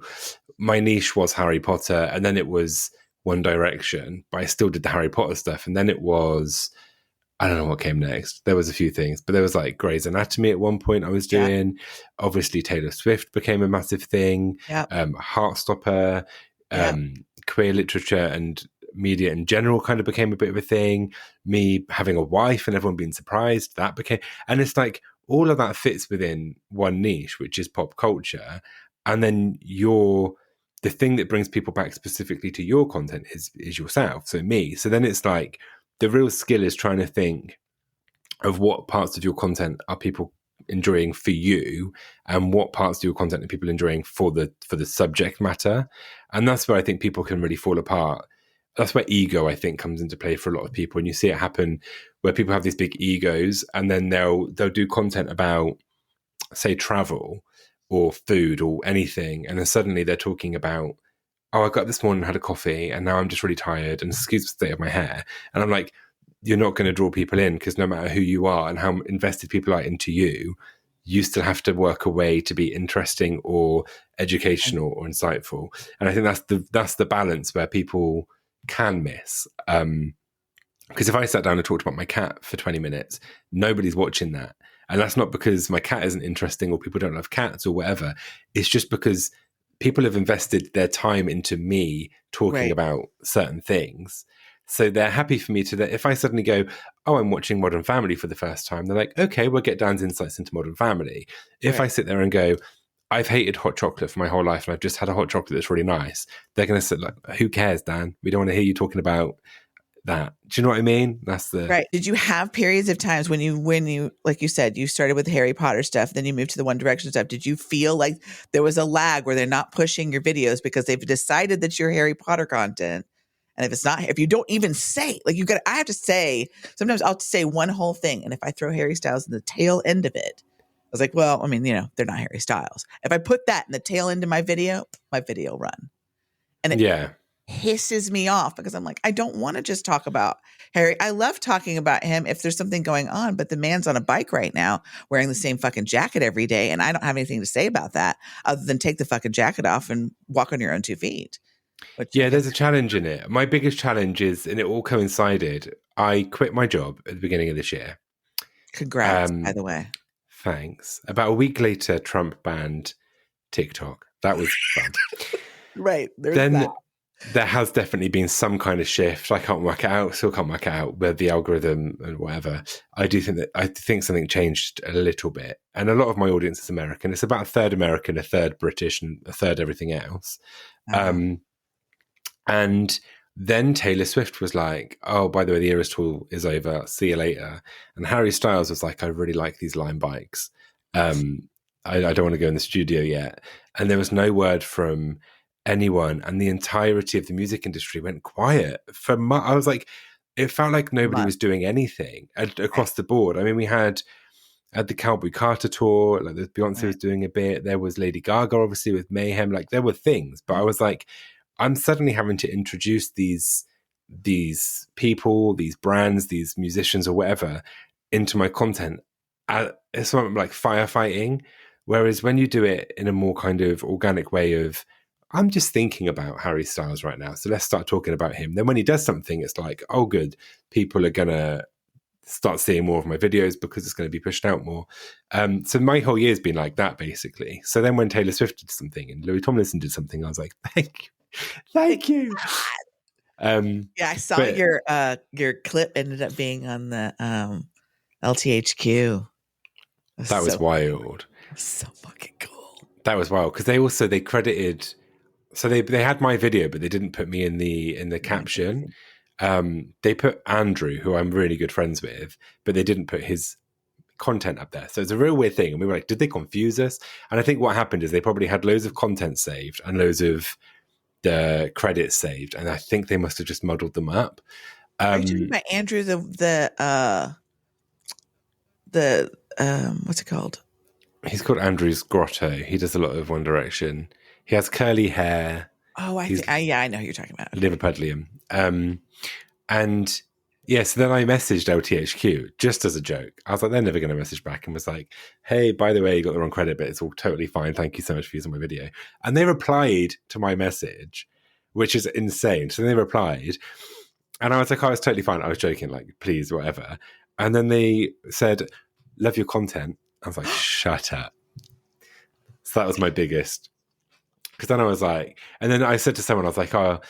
my niche was Harry Potter, and then it was One Direction, but I still did the Harry Potter stuff. And then it was, I don't know what came next. There was a few things, but there was like Grey's Anatomy at one point I was doing. Yeah. Obviously, Taylor Swift became a massive thing. Yeah. Heartstopper, queer literature and media in general kind of became a bit of a thing. Me having a wife and everyone being surprised, that became, and it's like all of that fits within one niche, which is pop culture. And then the thing that brings people back specifically to your content is yourself. So me. So then it's like the real skill is trying to think of what parts of your content are people enjoying for you, and what parts of your content are people enjoying for the subject matter. And that's where I think people can really fall apart. That's where ego, I think, comes into play for a lot of people. And you see it happen where people have these big egos, and then they'll do content about, say, travel or food or anything, and then suddenly they're talking about, oh, I got up this morning and had a coffee, and now I'm just really tired, and excuse the state of my hair. And I'm like, you're not going to draw people in, because no matter who you are and how invested people are into you, you still have to work a way to be interesting or educational or insightful. And I think that's the balance where people can miss. Because if I sat down and talked about my cat for 20 minutes, nobody's watching that. And that's not because my cat isn't interesting or people don't love cats or whatever. It's just because people have invested their time into me talking about certain things. So they're happy for me to, if I suddenly go, oh, I'm watching Modern Family for the first time, they're like, okay, we'll get Dan's insights into Modern Family. If I sit there and go, I've hated hot chocolate for my whole life and I've just had a hot chocolate that's really nice, they're going to say, like, who cares, Dan? We don't want to hear you talking about that. Do you know what I mean? That's the right. Did you have periods of times when you, like you said, you started with the Harry Potter stuff, then you moved to the One Direction stuff? Did you feel like there was a lag where they're not pushing your videos because they've decided that you're Harry Potter content? And if it's not, if you don't even say, like I have to say, sometimes I'll say one whole thing. And if I throw Harry Styles in the tail end of it, I was like, well, I mean, they're not Harry Styles. If I put that in the tail end of my video will run. And it pisses me off because I'm like, I don't want to just talk about Harry. I love talking about him if there's something going on, but the man's on a bike right now wearing the same fucking jacket every day. And I don't have anything to say about that other than take the fucking jacket off and walk on your own 2 feet. There's a challenge in it. My biggest challenge is, and it all coincided, I quit my job at the beginning of this year. Congrats, by the way. Thanks. About a week later, Trump banned TikTok. That was fun. Right. Then there has definitely been some kind of shift. I can't work it out, still can't work it out with the algorithm and whatever. I think something changed a little bit. And a lot of my audience is American. It's about a third American, a third British, and a third everything else. And then Taylor Swift was like, oh, by the way, the Eras tour is over. See you later. And Harry Styles was like, I really like these Lime bikes. I don't want to go in the studio yet. And there was no word from anyone. And the entirety of the music industry went quiet. I was like, it felt like nobody was doing anything across the board. I mean, we had at the Cowboy Carter tour, like Beyonce was doing a bit. There was Lady Gaga, obviously, with Mayhem. Like there were things, but I was like, I'm suddenly having to introduce these people, these brands, these musicians or whatever into my content. It's something like firefighting. Whereas when you do it in a more kind of organic way of, I'm just thinking about Harry Styles right now, so let's start talking about him. Then when he does something, it's like, oh, good, people are going to start seeing more of my videos because it's going to be pushed out more. So my whole year's been like that, basically. So then when Taylor Swift did something and Louis Tomlinson did something, I was like, thank you. I saw your clip ended up being on the LTHQ. That was wild. So fucking cool. That was wild because they credited. So they had my video, but they didn't put me in the caption. They put Andrew, who I'm really good friends with, but they didn't put his content up there. So it's a real weird thing. And we were like, did they confuse us? And I think what happened is they probably had loads of content saved and loads of the credits saved. And I think they must have just muddled them up. Are you talking about Andrew, the what's it called? He's called Andrew's Grotto. He does a lot of One Direction. He has curly hair. Oh, I know who you're talking about. Liverpudlian. And Yeah, so then I messaged LTHQ just as a joke. I was like, they're never going to message back, and was like, hey, by the way, you got the wrong credit, but it's all totally fine. Thank you so much for using my video. And they replied to my message, which is insane. So they replied, and I was like, oh, it's totally fine. I was joking, like, please, whatever. And then they said, love your content. I was like, shut up. So that was my biggest. Because then I was like, and then I said to someone, I was like, oh,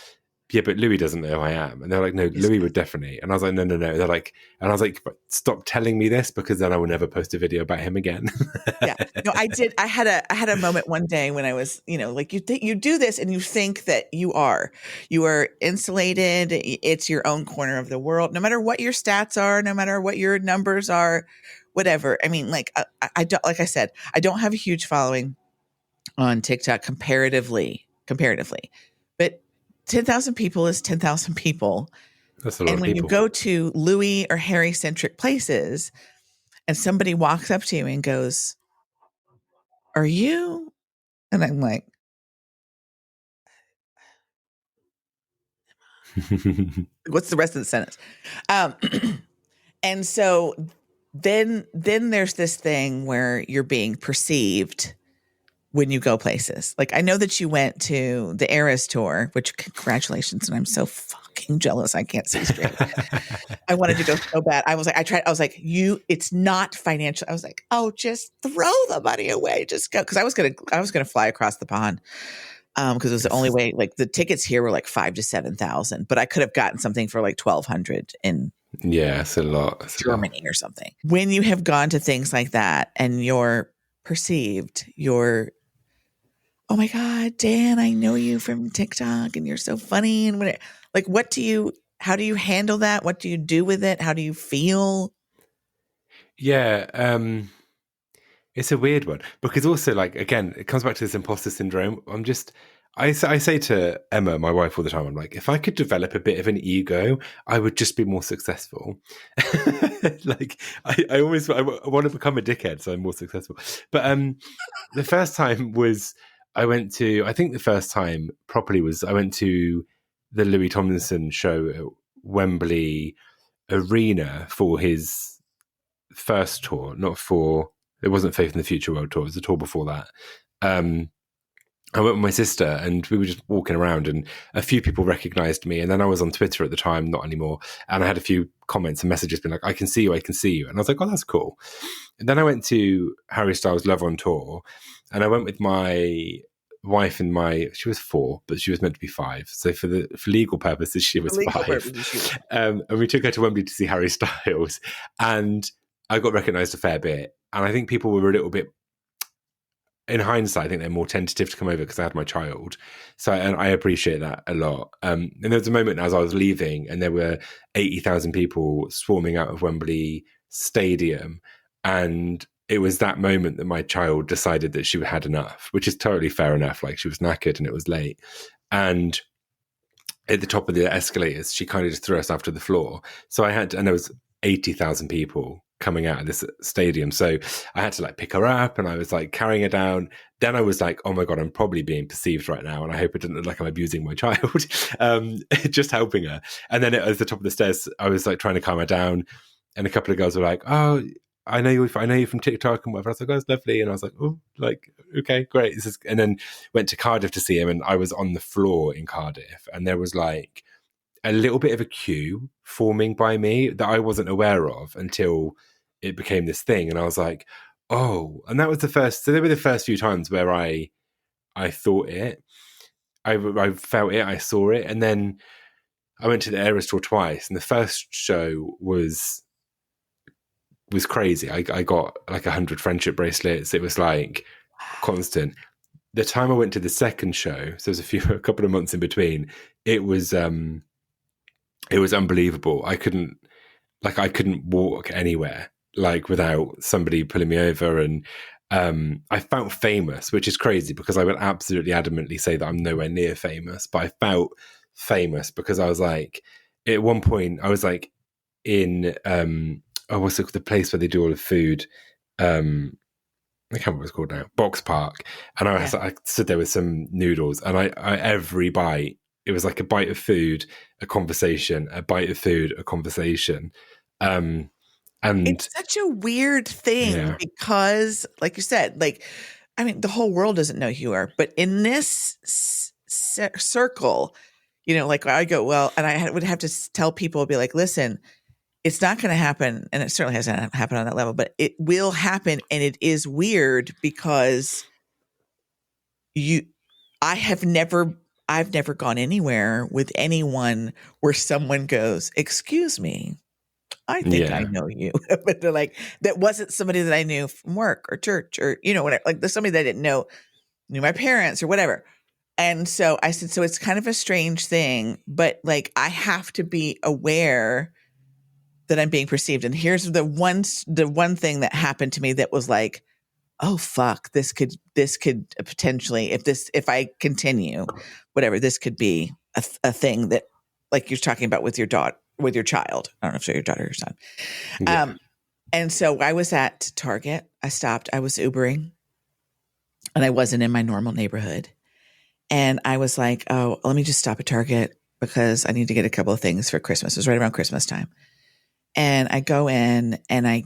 yeah, but Louis doesn't know who I am. And they're like, no, Louis would definitely. And I was like, no. They're like, and I was like, stop telling me this, because then I will never post a video about him again. Yeah, no, I did. I had a moment one day when I was, like you do this and you think that you are insulated. It's your own corner of the world, no matter what your stats are, no matter what your numbers are, whatever. I mean, like I don't, like I said, I don't have a huge following on TikTok comparatively, but 10,000 people is 10,000 people. That's a lot of people. And when you go to Louis or Harry centric places and somebody walks up to you and goes, are you? And I'm like, what's the rest of the sentence? And so then there's this thing where you're being perceived when you go places. Like, I know that you went to the Eras tour, which congratulations. And I'm so fucking jealous. I can't see straight. I wanted to go so bad. I was like, it's not financial. I was like, oh, just throw the money away. Just go. Cause I was going to fly across the pond. Cause it was the only way, like the tickets here were like 5,000 to 7,000, but I could have gotten something for like 1,200 in it's a lot. Germany or something. When you have gone to things like that and you're perceived, oh my God, Dan, I know you from TikTok and you're so funny. And how do you handle that? What do you do with it? How do you feel? Yeah. It's a weird one, because also, like, again, it comes back to this imposter syndrome. I say to Emma, my wife, all the time, I'm like, if I could develop a bit of an ego, I would just be more successful. Like, I want to become a dickhead, so I'm more successful. But the first time was, I went to the Louis Tomlinson show at Wembley Arena for his first tour, it wasn't Faith in the Future World Tour, it was the tour before that. I went with my sister and we were just walking around, and a few people recognized me. And then I was on Twitter at the time, not anymore. And I had a few comments and messages being like, I can see you. And I was like, oh, that's cool. And then I went to Harry Styles' Love on Tour, and I went with my wife and she was 4, but she was meant to be 5. So for legal purposes, she was 5. And we took her to Wembley to see Harry Styles, and I got recognized a fair bit. And I think people were a little bit, in hindsight, I think they're more tentative to come over because I had my child. So, and I appreciate that a lot. And there was a moment as I was leaving and there were 80,000 people swarming out of Wembley Stadium. And it was that moment that my child decided that she had enough, which is totally fair enough. Like, she was knackered and it was late. And at the top of the escalators, she kind of just threw us off to the floor. So and there was 80,000 people coming out of this stadium. So I had to like pick her up, and I was like carrying her down. Then I was like, oh my God, I'm probably being perceived right now. And I hope it didn't look like I'm abusing my child, just helping her. And then at the top of the stairs, I was like trying to calm her down. And a couple of girls were like, oh, I know you from TikTok and whatever. I was like, oh, it's lovely. And I was like, oh, like, okay, great. And then went to Cardiff to see him, and I was on the floor in Cardiff, and there was like a little bit of a queue forming by me that I wasn't aware of until it became this thing. And I was like, oh, and that was so they were the first few times where I thought it, I felt it, I saw it. And then I went to the Eras tour twice, and the first show was crazy. I got like 100 friendship bracelets. It was like constant. The time I went to the second show, so there was a couple of months in between, it was unbelievable. I couldn't walk anywhere like without somebody pulling me over. And I felt famous, which is crazy because I would absolutely adamantly say that I'm nowhere near famous, but I felt famous because I was like, at one point I was like in what's the place where they do all the food, I can't remember what it's called now, Box Park. And I stood there with some noodles, and I every bite it was like a bite of food, a conversation, a bite of food, a conversation. And it's such a weird thing because, like you said, like, I mean, the whole world doesn't know who you are, but in this circle, you know, like I go, well, and I would have to tell people, be like, listen, it's not going to happen. And it certainly hasn't happened on that level, but it will happen. And it is weird because I've never gone anywhere with anyone where someone goes, excuse me, I think I know you. But they're like, that wasn't somebody that I knew from work or church or, you know, whatever. Like there's somebody that I didn't know, knew my parents or whatever. And so I said, so it's kind of a strange thing, but like, I have to be aware that I'm being perceived. And here's the one thing that happened to me that was like, oh, fuck, this could potentially, if I continue, whatever, this could be a thing that, like you're talking about with your child. I don't know if it's your daughter or your son. Yeah. And so I was at Target. I stopped. I was Ubering and I wasn't in my normal neighborhood. And I was like, oh, let me just stop at Target because I need to get a couple of things for Christmas. It was right around Christmas time. And I go in and I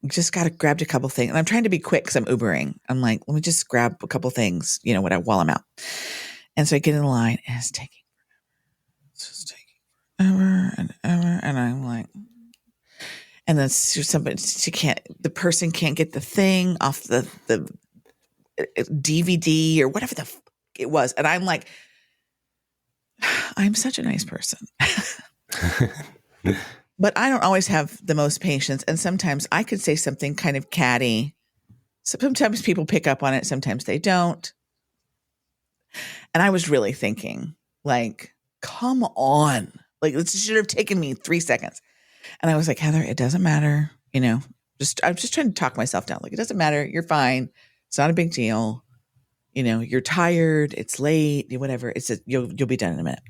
just grabbed a couple things. And I'm trying to be quick because I'm Ubering. I'm like, let me just grab a couple things, you know, while I'm out. And so I get in the line and it's taking forever. It's just taking forever and ever. And I'm like, and then the person can't get the thing off the DVD or whatever it was. And I'm like, I'm such a nice person. But I don't always have the most patience. And sometimes I could say something kind of catty. Sometimes people pick up on it. Sometimes they don't. And I was really thinking, like, come on. Like, this should have taken me 3 seconds. And I was like, Heather, it doesn't matter. You know, I'm just trying to talk myself down. Like, it doesn't matter. You're fine. It's not a big deal. You know, you're tired. It's late, whatever. You'll be done in a minute.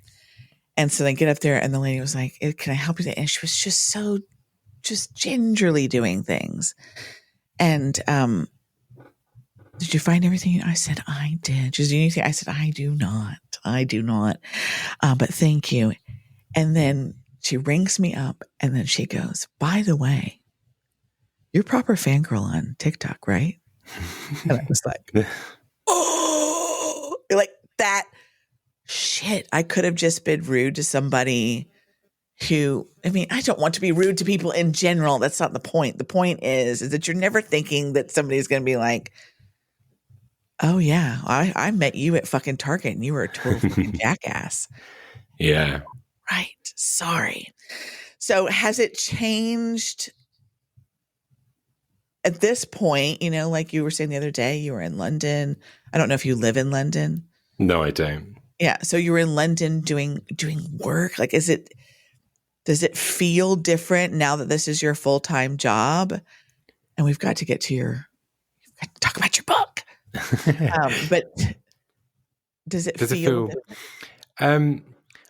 And so they get up there and the lady was like, can I help you? And she was just just gingerly doing things. And, did you find everything? I said, I did. Did you do anything? I said, I do not. But thank you. And then she rings me up and then she goes, by the way, you're proper fangirl on TikTok, right? And I was like, oh, like that. Shit, I could have just been rude to somebody who, I mean, I don't want to be rude to people in general. That's not the point. The point is that you're never thinking that somebody's going to be like, oh yeah, I met you at fucking Target and you were a total fucking jackass. Yeah. Right. Sorry. So has it changed at this point? You know, like you were saying the other day, you were in London. I don't know if you live in London. No, I don't. Yeah. So you were in London doing work. Like, does it feel different now that this is your full-time job? And we've got to talk about your book. But does it feel different?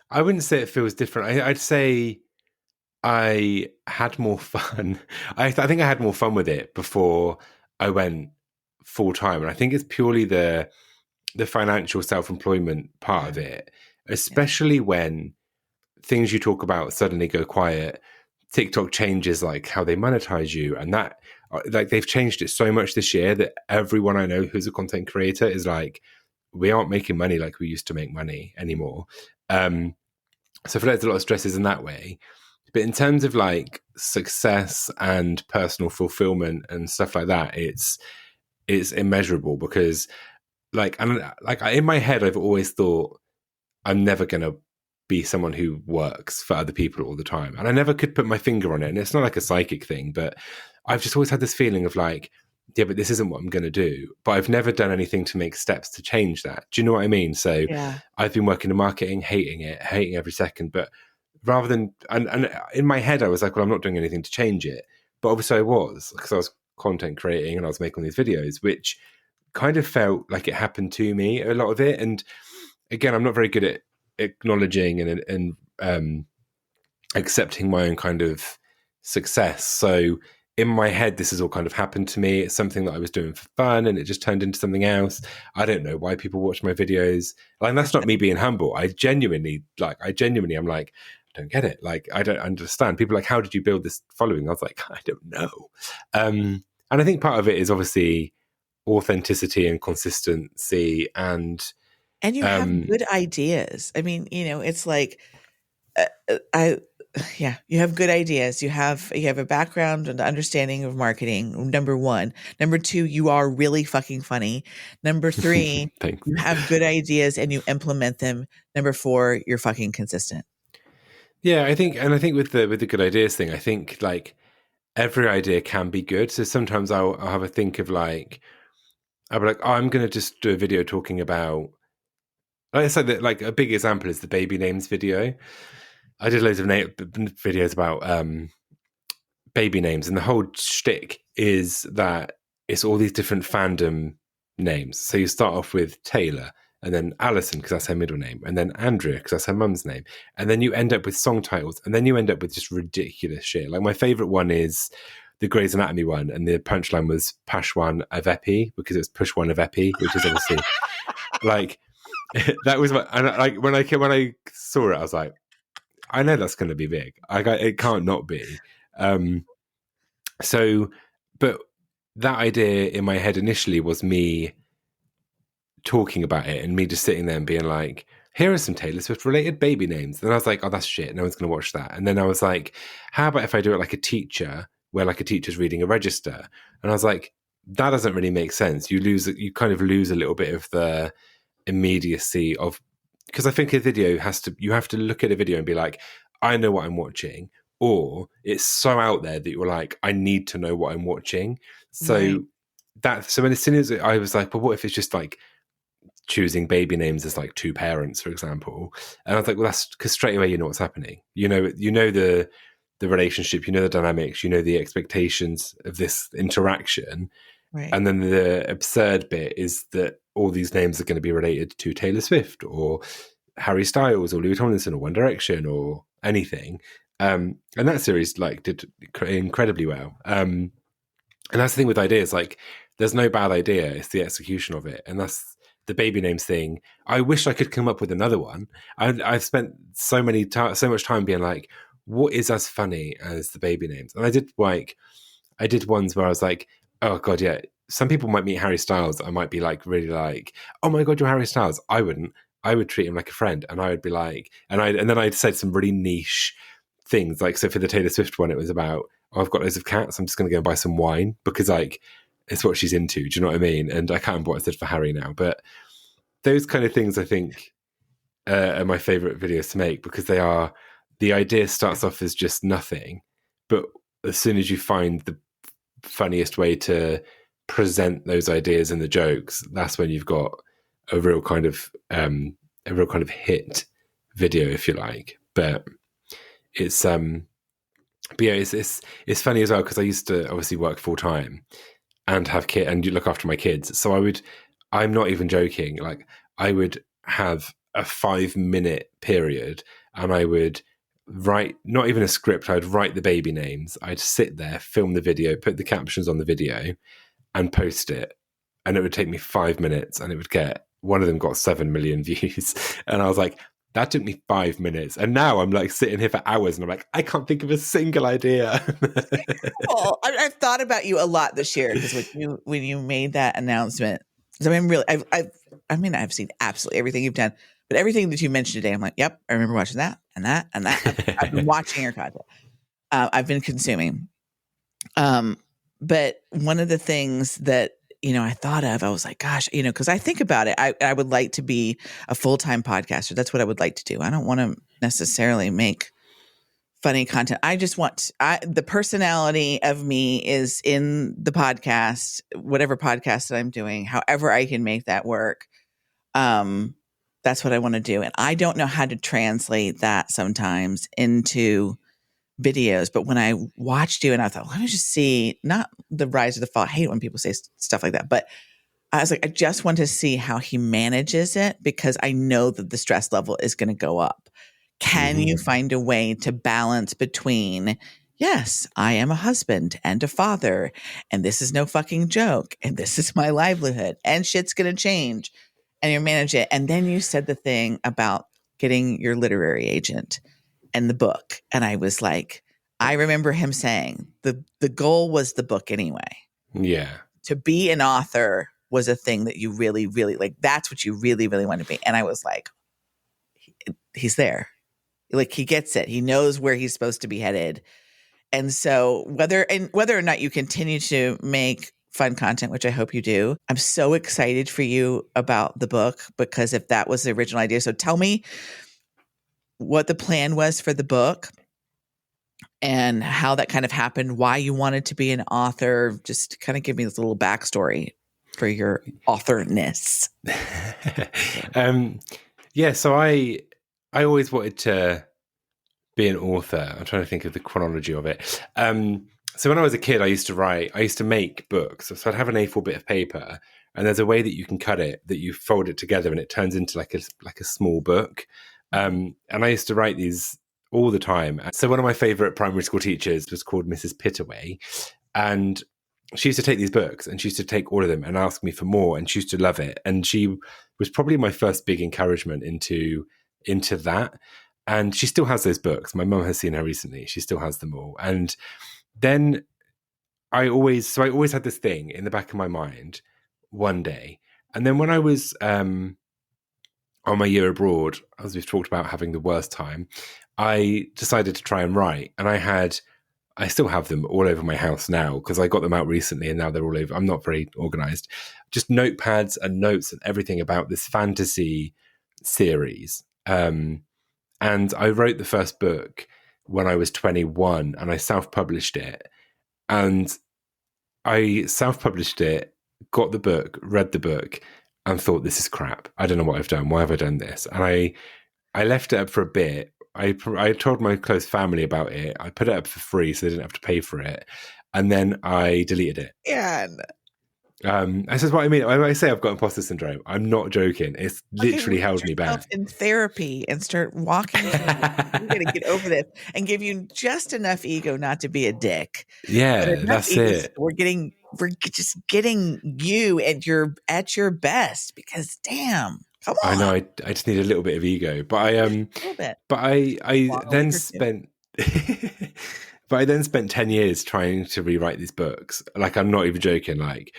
I wouldn't say it feels different. I'd say I had more fun. I think I had more fun with it before I went full-time. And I think it's purely the financial self-employment part of it, especially when things you talk about suddenly go quiet. TikTok changes like how they monetize you, and that, like, they've changed it so much this year that everyone I know who's a content creator is like, we aren't making money like we used to make money anymore. So I feel like there's a lot of stresses in that way. But in terms of like success and personal fulfillment and stuff like that, it's immeasurable because like in my head, I've always thought I'm never going to be someone who works for other people all the time. And I never could put my finger on it. And it's not like a psychic thing, but I've just always had this feeling of like, yeah, but this isn't what I'm going to do. But I've never done anything to make steps to change that. Do you know what I mean? So I've been working in marketing, hating every second. But rather than, and in my head, I was like, well, I'm not doing anything to change it. But obviously I was, because I was content creating and I was making these videos, which kind of felt like it happened to me, a lot of it. And again, I'm not very good at acknowledging and accepting my own kind of success. So in my head, this has all kind of happened to me. It's something that I was doing for fun and it just turned into something else. I don't know why people watch my videos. Like, that's not me being humble. I'm like, I don't get it. Like, I don't understand. People are like, how did you build this following? I was like, I don't know. And I think part of it is obviously authenticity and consistency, and you have good ideas. I mean, it's like, you have good ideas. You have a background and understanding of marketing. Number one. Number two, you are really fucking funny. Number three, you have good ideas and you implement them. Number four, you're fucking consistent. Yeah, I think with the good ideas thing, I think like every idea can be good. So sometimes I'll have a think of like, I'll be like, oh, I'm going to just do a video talking about, let's say that, like, a big example is the baby names video. I did loads of videos about baby names, and the whole shtick is that it's all these different fandom names. So you start off with Taylor, and then Alison, because that's her middle name, and then Andrea, because that's her mum's name. And then you end up with song titles, and then you end up with just ridiculous shit. Like, my favorite one is the Grey's Anatomy one, and the punchline was Pashwan Avepi, because it's Pushwan Avepi, which is obviously like, that was and like when I saw it, I was like, I know that's going to be big. It can't not be. So, but that idea in my head initially was me talking about it and me just sitting there and being like, here are some Taylor Swift related baby names. And I was like, oh, that's shit. No one's going to watch that. And then I was like, how about if I do it like a teacher, where like a teacher's reading a register? And I was like, that doesn't really make sense. You kind of lose a little bit of the immediacy of, because I think a video you have to look at a video and be like, I know what I'm watching, or it's so out there that you're like, I need to know what I'm watching. So as soon as I was like, well, what if it's just like choosing baby names as like two parents, for example? And I was like, well, that's because straight away you know what's happening. You know the relationship, you know the dynamics, you know the expectations of this interaction. Right. And then the absurd bit is that all these names are going to be related to Taylor Swift or Harry Styles or Louis Tomlinson or One Direction or anything. And that series like did incredibly well. And that's the thing with ideas, like, there's no bad idea, it's the execution of it. And that's the baby names thing. I wish I could come up with another one. I've spent so much time being like, what is as funny as the baby names? And I did ones where I was like, oh god, yeah, some people might meet Harry Styles. I might be like, really like, oh my god, you're Harry Styles. I wouldn't. I would treat him like a friend, and I would be like, and then I'd said some really niche things. Like, so for the Taylor Swift one, it was about, oh, I've got loads of cats, I'm just going to go and buy some wine, because like, it's what she's into. Do you know what I mean? And I can't remember what I said for Harry now, but those kind of things I think are my favorite videos to make, because the idea starts off as just nothing, but as soon as you find the funniest way to present those ideas and the jokes, that's when you've got a real kind of hit video, if you like. But it's it's funny as well, because I used to obviously work full time and have and you look after my kids. So I'm not even joking, like, I would have a 5-minute period and I would write, not even a script, I'd write the baby names, I'd sit there, film the video, put the captions on the video and post it, and it would take me 5 minutes, and it would get, one of them got 7 million views, and I was like, that took me 5 minutes. And now I'm like sitting here for hours and I'm like, I can't think of a single idea. Well, I've thought about you a lot this year, because when you made that announcement, I mean, really, I've seen absolutely everything you've done, but everything that you mentioned today, I'm like, yep, I remember watching that and that and that. I've been watching your content. I've been consuming. But one of the things that, I thought of, I was like, gosh, because I think about it, I would like to be a full-time podcaster. That's what I would like to do. I don't want to necessarily make funny content. I just want the personality of me is in the podcast, whatever podcast that I'm doing, however I can make that work. That's what I want to do. And I don't know how to translate that sometimes into videos. But when I watched you and I thought, let me just see, not the rise or the fall. I hate when people say stuff like that. But I was like, I just want to see how he manages it, because I know that the stress level is going to go up. Can you find a way to balance between yes, I am a husband and a father, and this is no fucking joke, and this is my livelihood, and shit's gonna change, and you manage it. And then you said the thing about getting your literary agent and the book, and I was like, I remember him saying the goal was the book anyway. Yeah. To be an author was a thing that you really, really like. That's what you really, really want to be. And I was like, he's there. Like he gets it. He knows where he's supposed to be headed. And so whether or not you continue to make fun content, which I hope you do, I'm so excited for you about the book, because if that was the original idea. So tell me what the plan was for the book and how that kind of happened, why you wanted to be an author. Just kind of give me this little backstory for your authorness. Yeah, so I always wanted to be an author. I'm trying to think of the chronology of it. So when I was a kid, I used to make books. So I'd have an A4 bit of paper, and there's a way that you can cut it, that you fold it together and it turns into like a small book. And I used to write these all the time. So one of my favorite primary school teachers was called Mrs. Pittaway, and she used to take these books and she used to take all of them and ask me for more, and she used to love it. And she was probably my first big encouragement into that. And she still has those books. My mum has seen her recently. She still has them all. And then I always had this thing in the back of my mind one day. And then when I was on my year abroad, as we've talked about having the worst time, I decided to try and write. And I still have them all over my house now, because I got them out recently and now they're all over. I'm not very organized. Just notepads and notes and everything about this fantasy series. And I wrote the first book when I was 21, and I self-published it. And I self-published it, got the book, read the book, and thought, this is crap. I don't know what I've done. Why have I done this? And I left it up for a bit. I told my close family about it. I put it up for free so they didn't have to pay for it. And then I deleted it. Yeah. This is what I mean. When I say I've got imposter syndrome, I'm not joking. It's literally held me back. In therapy and start walking. You're going to get over this and give you just enough ego not to be a dick. Yeah, that's it. We're just getting you at your best, because damn, come on. I know. I just need a little bit of ego, but I then spent. But I then spent 10 years trying to rewrite these books. Like, I'm not even joking. Like,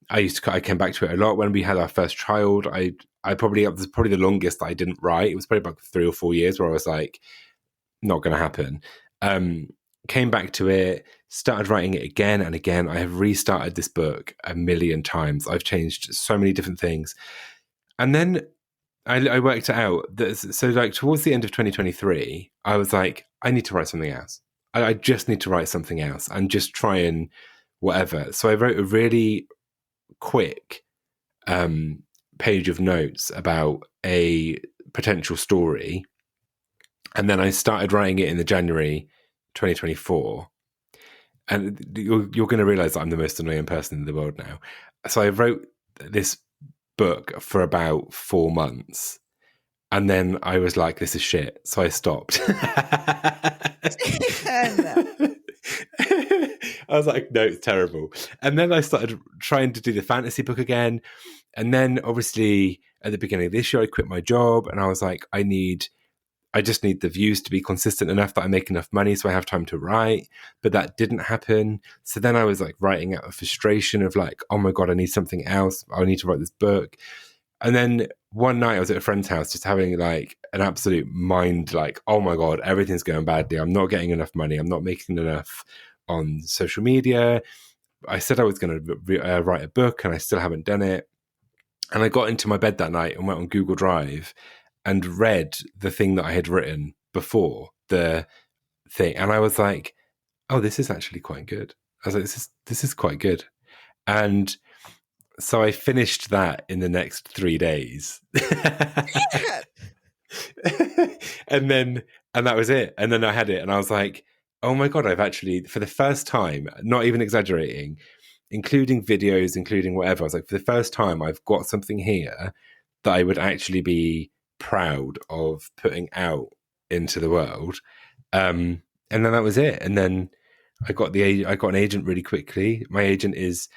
I came back to it a lot when we had our first child. I probably, it was probably the longest that I didn't write. It was probably about 3 or 4 years where I was like, not going to happen. Came back to it, started writing it again and again. I have restarted this book a million times. I've changed so many different things. And then I worked it out. So like towards the end of 2023, I was like, I need to write something else. I just need to write something else and just try and whatever. So I wrote a really quick page of notes about a potential story. And then I started writing it in the January 2024. And you're going to realize that I'm the most annoying person in the world now. So I wrote this book for about 4 months. And then I was like, this is shit. So I stopped. I was like, no, it's terrible. And then I started trying to do the fantasy book again. And then obviously at the beginning of this year, I quit my job and I was like, I just need the views to be consistent enough that I make enough money so I have time to write. But that didn't happen. So then I was like writing out of frustration of like, oh my God, I need something else. I need to write this book. And then one night I was at a friend's house just having like an absolute mind like, oh my God, everything's going badly. I'm not getting enough money. I'm not making enough on social media. I said I was going to write a book and I still haven't done it. And I got into my bed that night and went on Google Drive and read the thing that I had written before the thing. And I was like, oh, this is actually quite good. I was like, this is quite good. And so I finished that in the next 3 days. and that was it. And then I had it and I was like, oh my God, I've actually, for the first time, not even exaggerating, including videos, including whatever, I was like, for the first time, I've got something here that I would actually be proud of putting out into the world. And then that was it. And then I got an agent really quickly. My agent is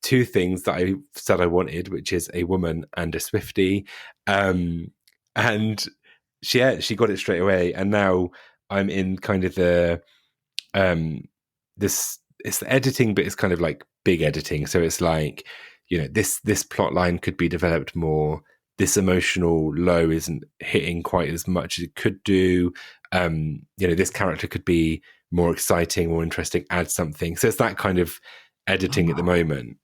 two things that I said I wanted, which is a woman and a Swiftie. And she got it straight away. And now I'm in kind of the it's the editing, but it's kind of like big editing. So it's like, this plot line could be developed more. This emotional low isn't hitting quite as much as it could do. This character could be more exciting, more interesting, add something. So it's that kind of editing at the moment,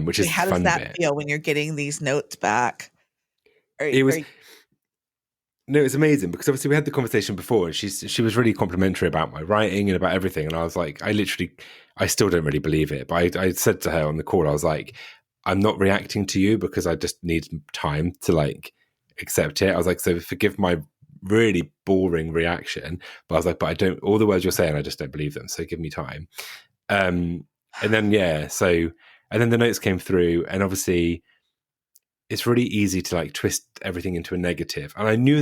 which is how the fun does that bit. feel when you're getting these notes back? No, it's amazing because obviously we had the conversation before, and she was really complimentary about my writing and about everything. And I was like, I still don't really believe it. But I said to her on the call, I was like, I'm not reacting to you because I just need time to like accept it. I was like, so forgive my really boring reaction. But I was like, but I don't, all the words you're saying, I just don't believe them. So give me time. And then, and then the notes came through, and obviously it's really easy to like twist everything into a negative. And I knew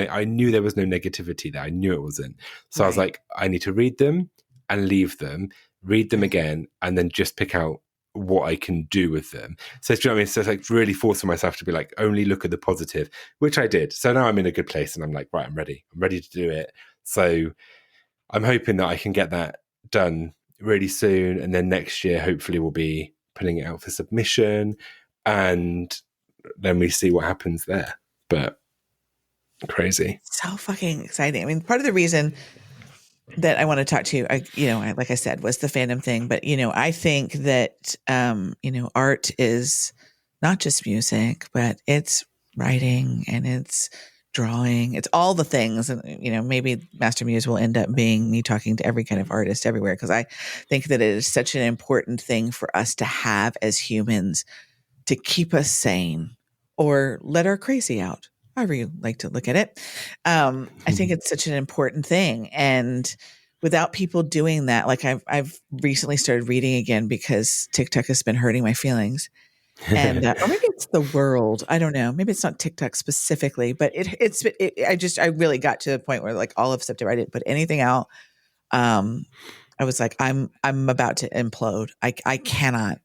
I knew there was no negativity there. I knew it wasn't. So I was like, I need to read them and leave them, read them again, and then just pick out what I can do with them. So, do you know what I mean? So it's like really forcing myself to be like, only look at the positive, which I did. So now I'm in a good place, and I'm like, right, I'm ready to do it. So I'm hoping that I can get that done really soon. And then next year, hopefully we'll be putting it out for submission, and then we see what happens there. But crazy. So fucking exciting. I mean, part of the reason that I want to talk to you, like I said, was the fandom thing. But, I think that, art is not just music, but it's writing and it's drawing. It's all the things. And, maybe Master Muse will end up being me talking to every kind of artist everywhere, because I think that it is such an important thing for us to have as humans to keep us sane or let our crazy out, however you like to look at it. I think it's such an important thing. And without people doing that, like I've recently started reading again because TikTok has been hurting my feelings. And or maybe it's the world. I don't know. Maybe it's not TikTok specifically, but I really got to the point where like all of September I didn't put anything out. I was like, I'm about to implode. I cannot,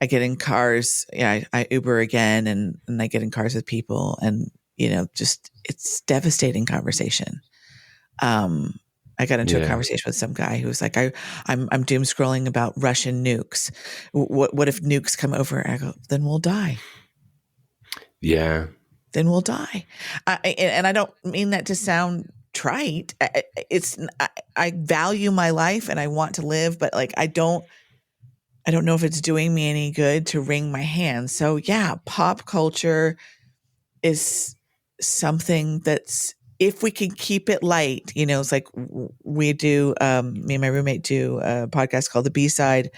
I get in cars, I Uber again, and I get in cars with people, and just it's devastating conversation. I got into a conversation with some guy who was like, I'm doom scrolling about Russian nukes. What if nukes come over? I go, then we'll die. Yeah. Then we'll die. And I don't mean that to sound trite. I value my life and I want to live, but like I don't know if it's doing me any good to wring my hands. So yeah, pop culture is something that's, if we can keep it light, it's like we do, me and my roommate do a podcast called The B-Side,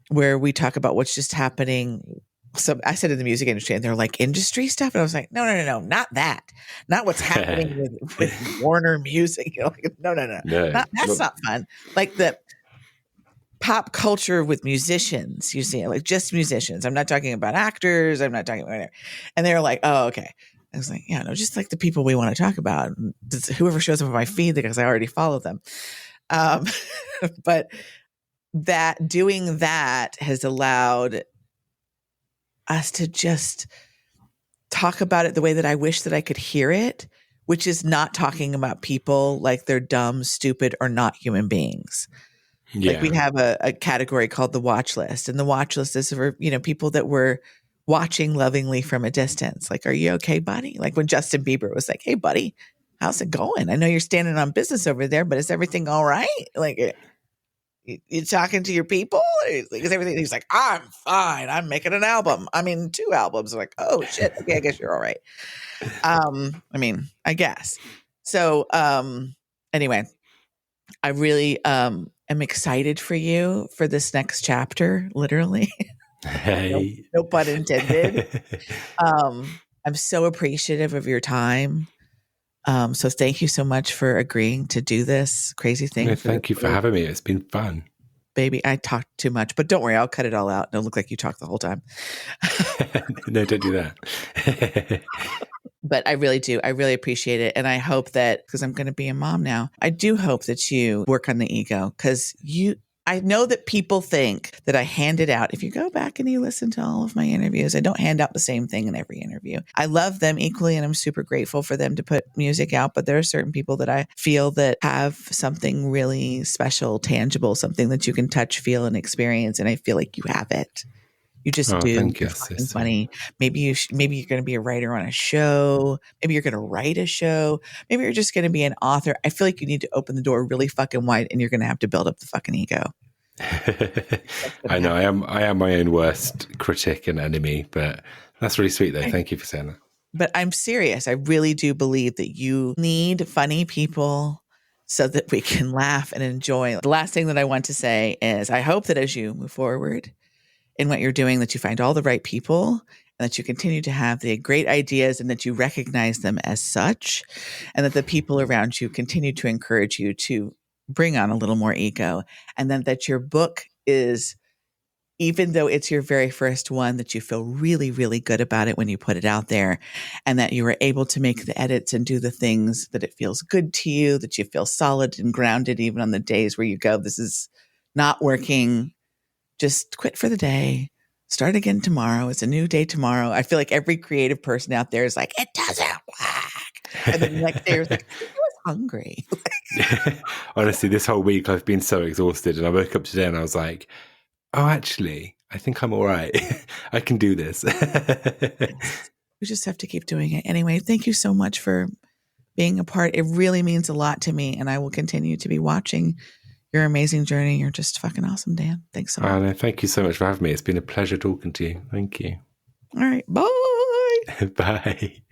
where we talk about what's just happening. So I said in the music industry, and they're like, industry stuff. And I was like, no, not that. Not what's happening with Warner Music. Like, no. That's not fun. Like the pop culture with musicians, you see, like just musicians. I'm not talking about actors. I'm not talking about whatever. And they're like, oh, okay. I was like, yeah, no, just like the people we want to talk about. Whoever shows up on my feed, because I already follow them. But doing that has allowed us to just talk about it the way that I wish that I could hear it, which is not talking about people like they're dumb, stupid, or not human beings. Yeah. Like we have a category called the watch list, and the watch list is for, people that were watching lovingly from a distance. Like, are you okay, buddy? Like when Justin Bieber was like, hey, buddy, how's it going? I know you're standing on business over there, but is everything all right? Like, you talking to your people? Is everything? He's like, I'm fine. I'm making an album. I mean, 2 albums. I'm like, oh shit. Okay, I guess you're all right. I guess. So, anyway, I really am excited for you for this next chapter, literally. Hey. No pun intended. I'm so appreciative of your time. So thank you so much for agreeing to do this crazy thing. No, thank you for having me. It's been fun. Baby, I talked too much, but don't worry, I'll cut it all out. It'll look like you talked the whole time. No, don't do that. But I really do. I really appreciate it. And I hope that, because I'm going to be a mom now, I do hope that you work on the ego, because I know that people think that I hand it out. If you go back and you listen to all of my interviews, I don't hand out the same thing in every interview. I love them equally, and I'm super grateful for them to put music out. But there are certain people that I feel that have something really special, tangible, something that you can touch, feel, and experience. And I feel like you have it. You just do. Thank you. You're fucking funny. Maybe you're going to be a writer on a show. Maybe you're going to write a show. Maybe you're just going to be an author. I feel like you need to open the door really fucking wide, and you're going to have to build up the fucking ego. I know. I am my own worst critic and enemy, but that's really sweet though. Thank you for saying that. But I'm serious. I really do believe that you need funny people so that we can laugh and enjoy. The last thing that I want to say is I hope that as you move forward in what you're doing, that you find all the right people and that you continue to have the great ideas and that you recognize them as such, and that the people around you continue to encourage you to bring on a little more ego, and then that your book is, even though it's your very first one, that you feel really, really good about it when you put it out there, and that you were able to make the edits and do the things that it feels good to you, that you feel solid and grounded even on the days where you go, this is not working. Just quit for the day. Start again tomorrow. It's a new day tomorrow. I feel like every creative person out there is like, it doesn't work. And then the next day you're like, I was hungry. Honestly, this whole week I've been so exhausted, and I woke up today and I was like, oh, actually, I think I'm all right. I can do this. We just have to keep doing it. Anyway, thank you so much for being a part. It really means a lot to me, and I will continue to be watching your amazing journey. You're just fucking awesome, Dan. Thanks so much. No, thank you so much for having me. It's been a pleasure talking to you. Thank you. All right. Bye. Bye.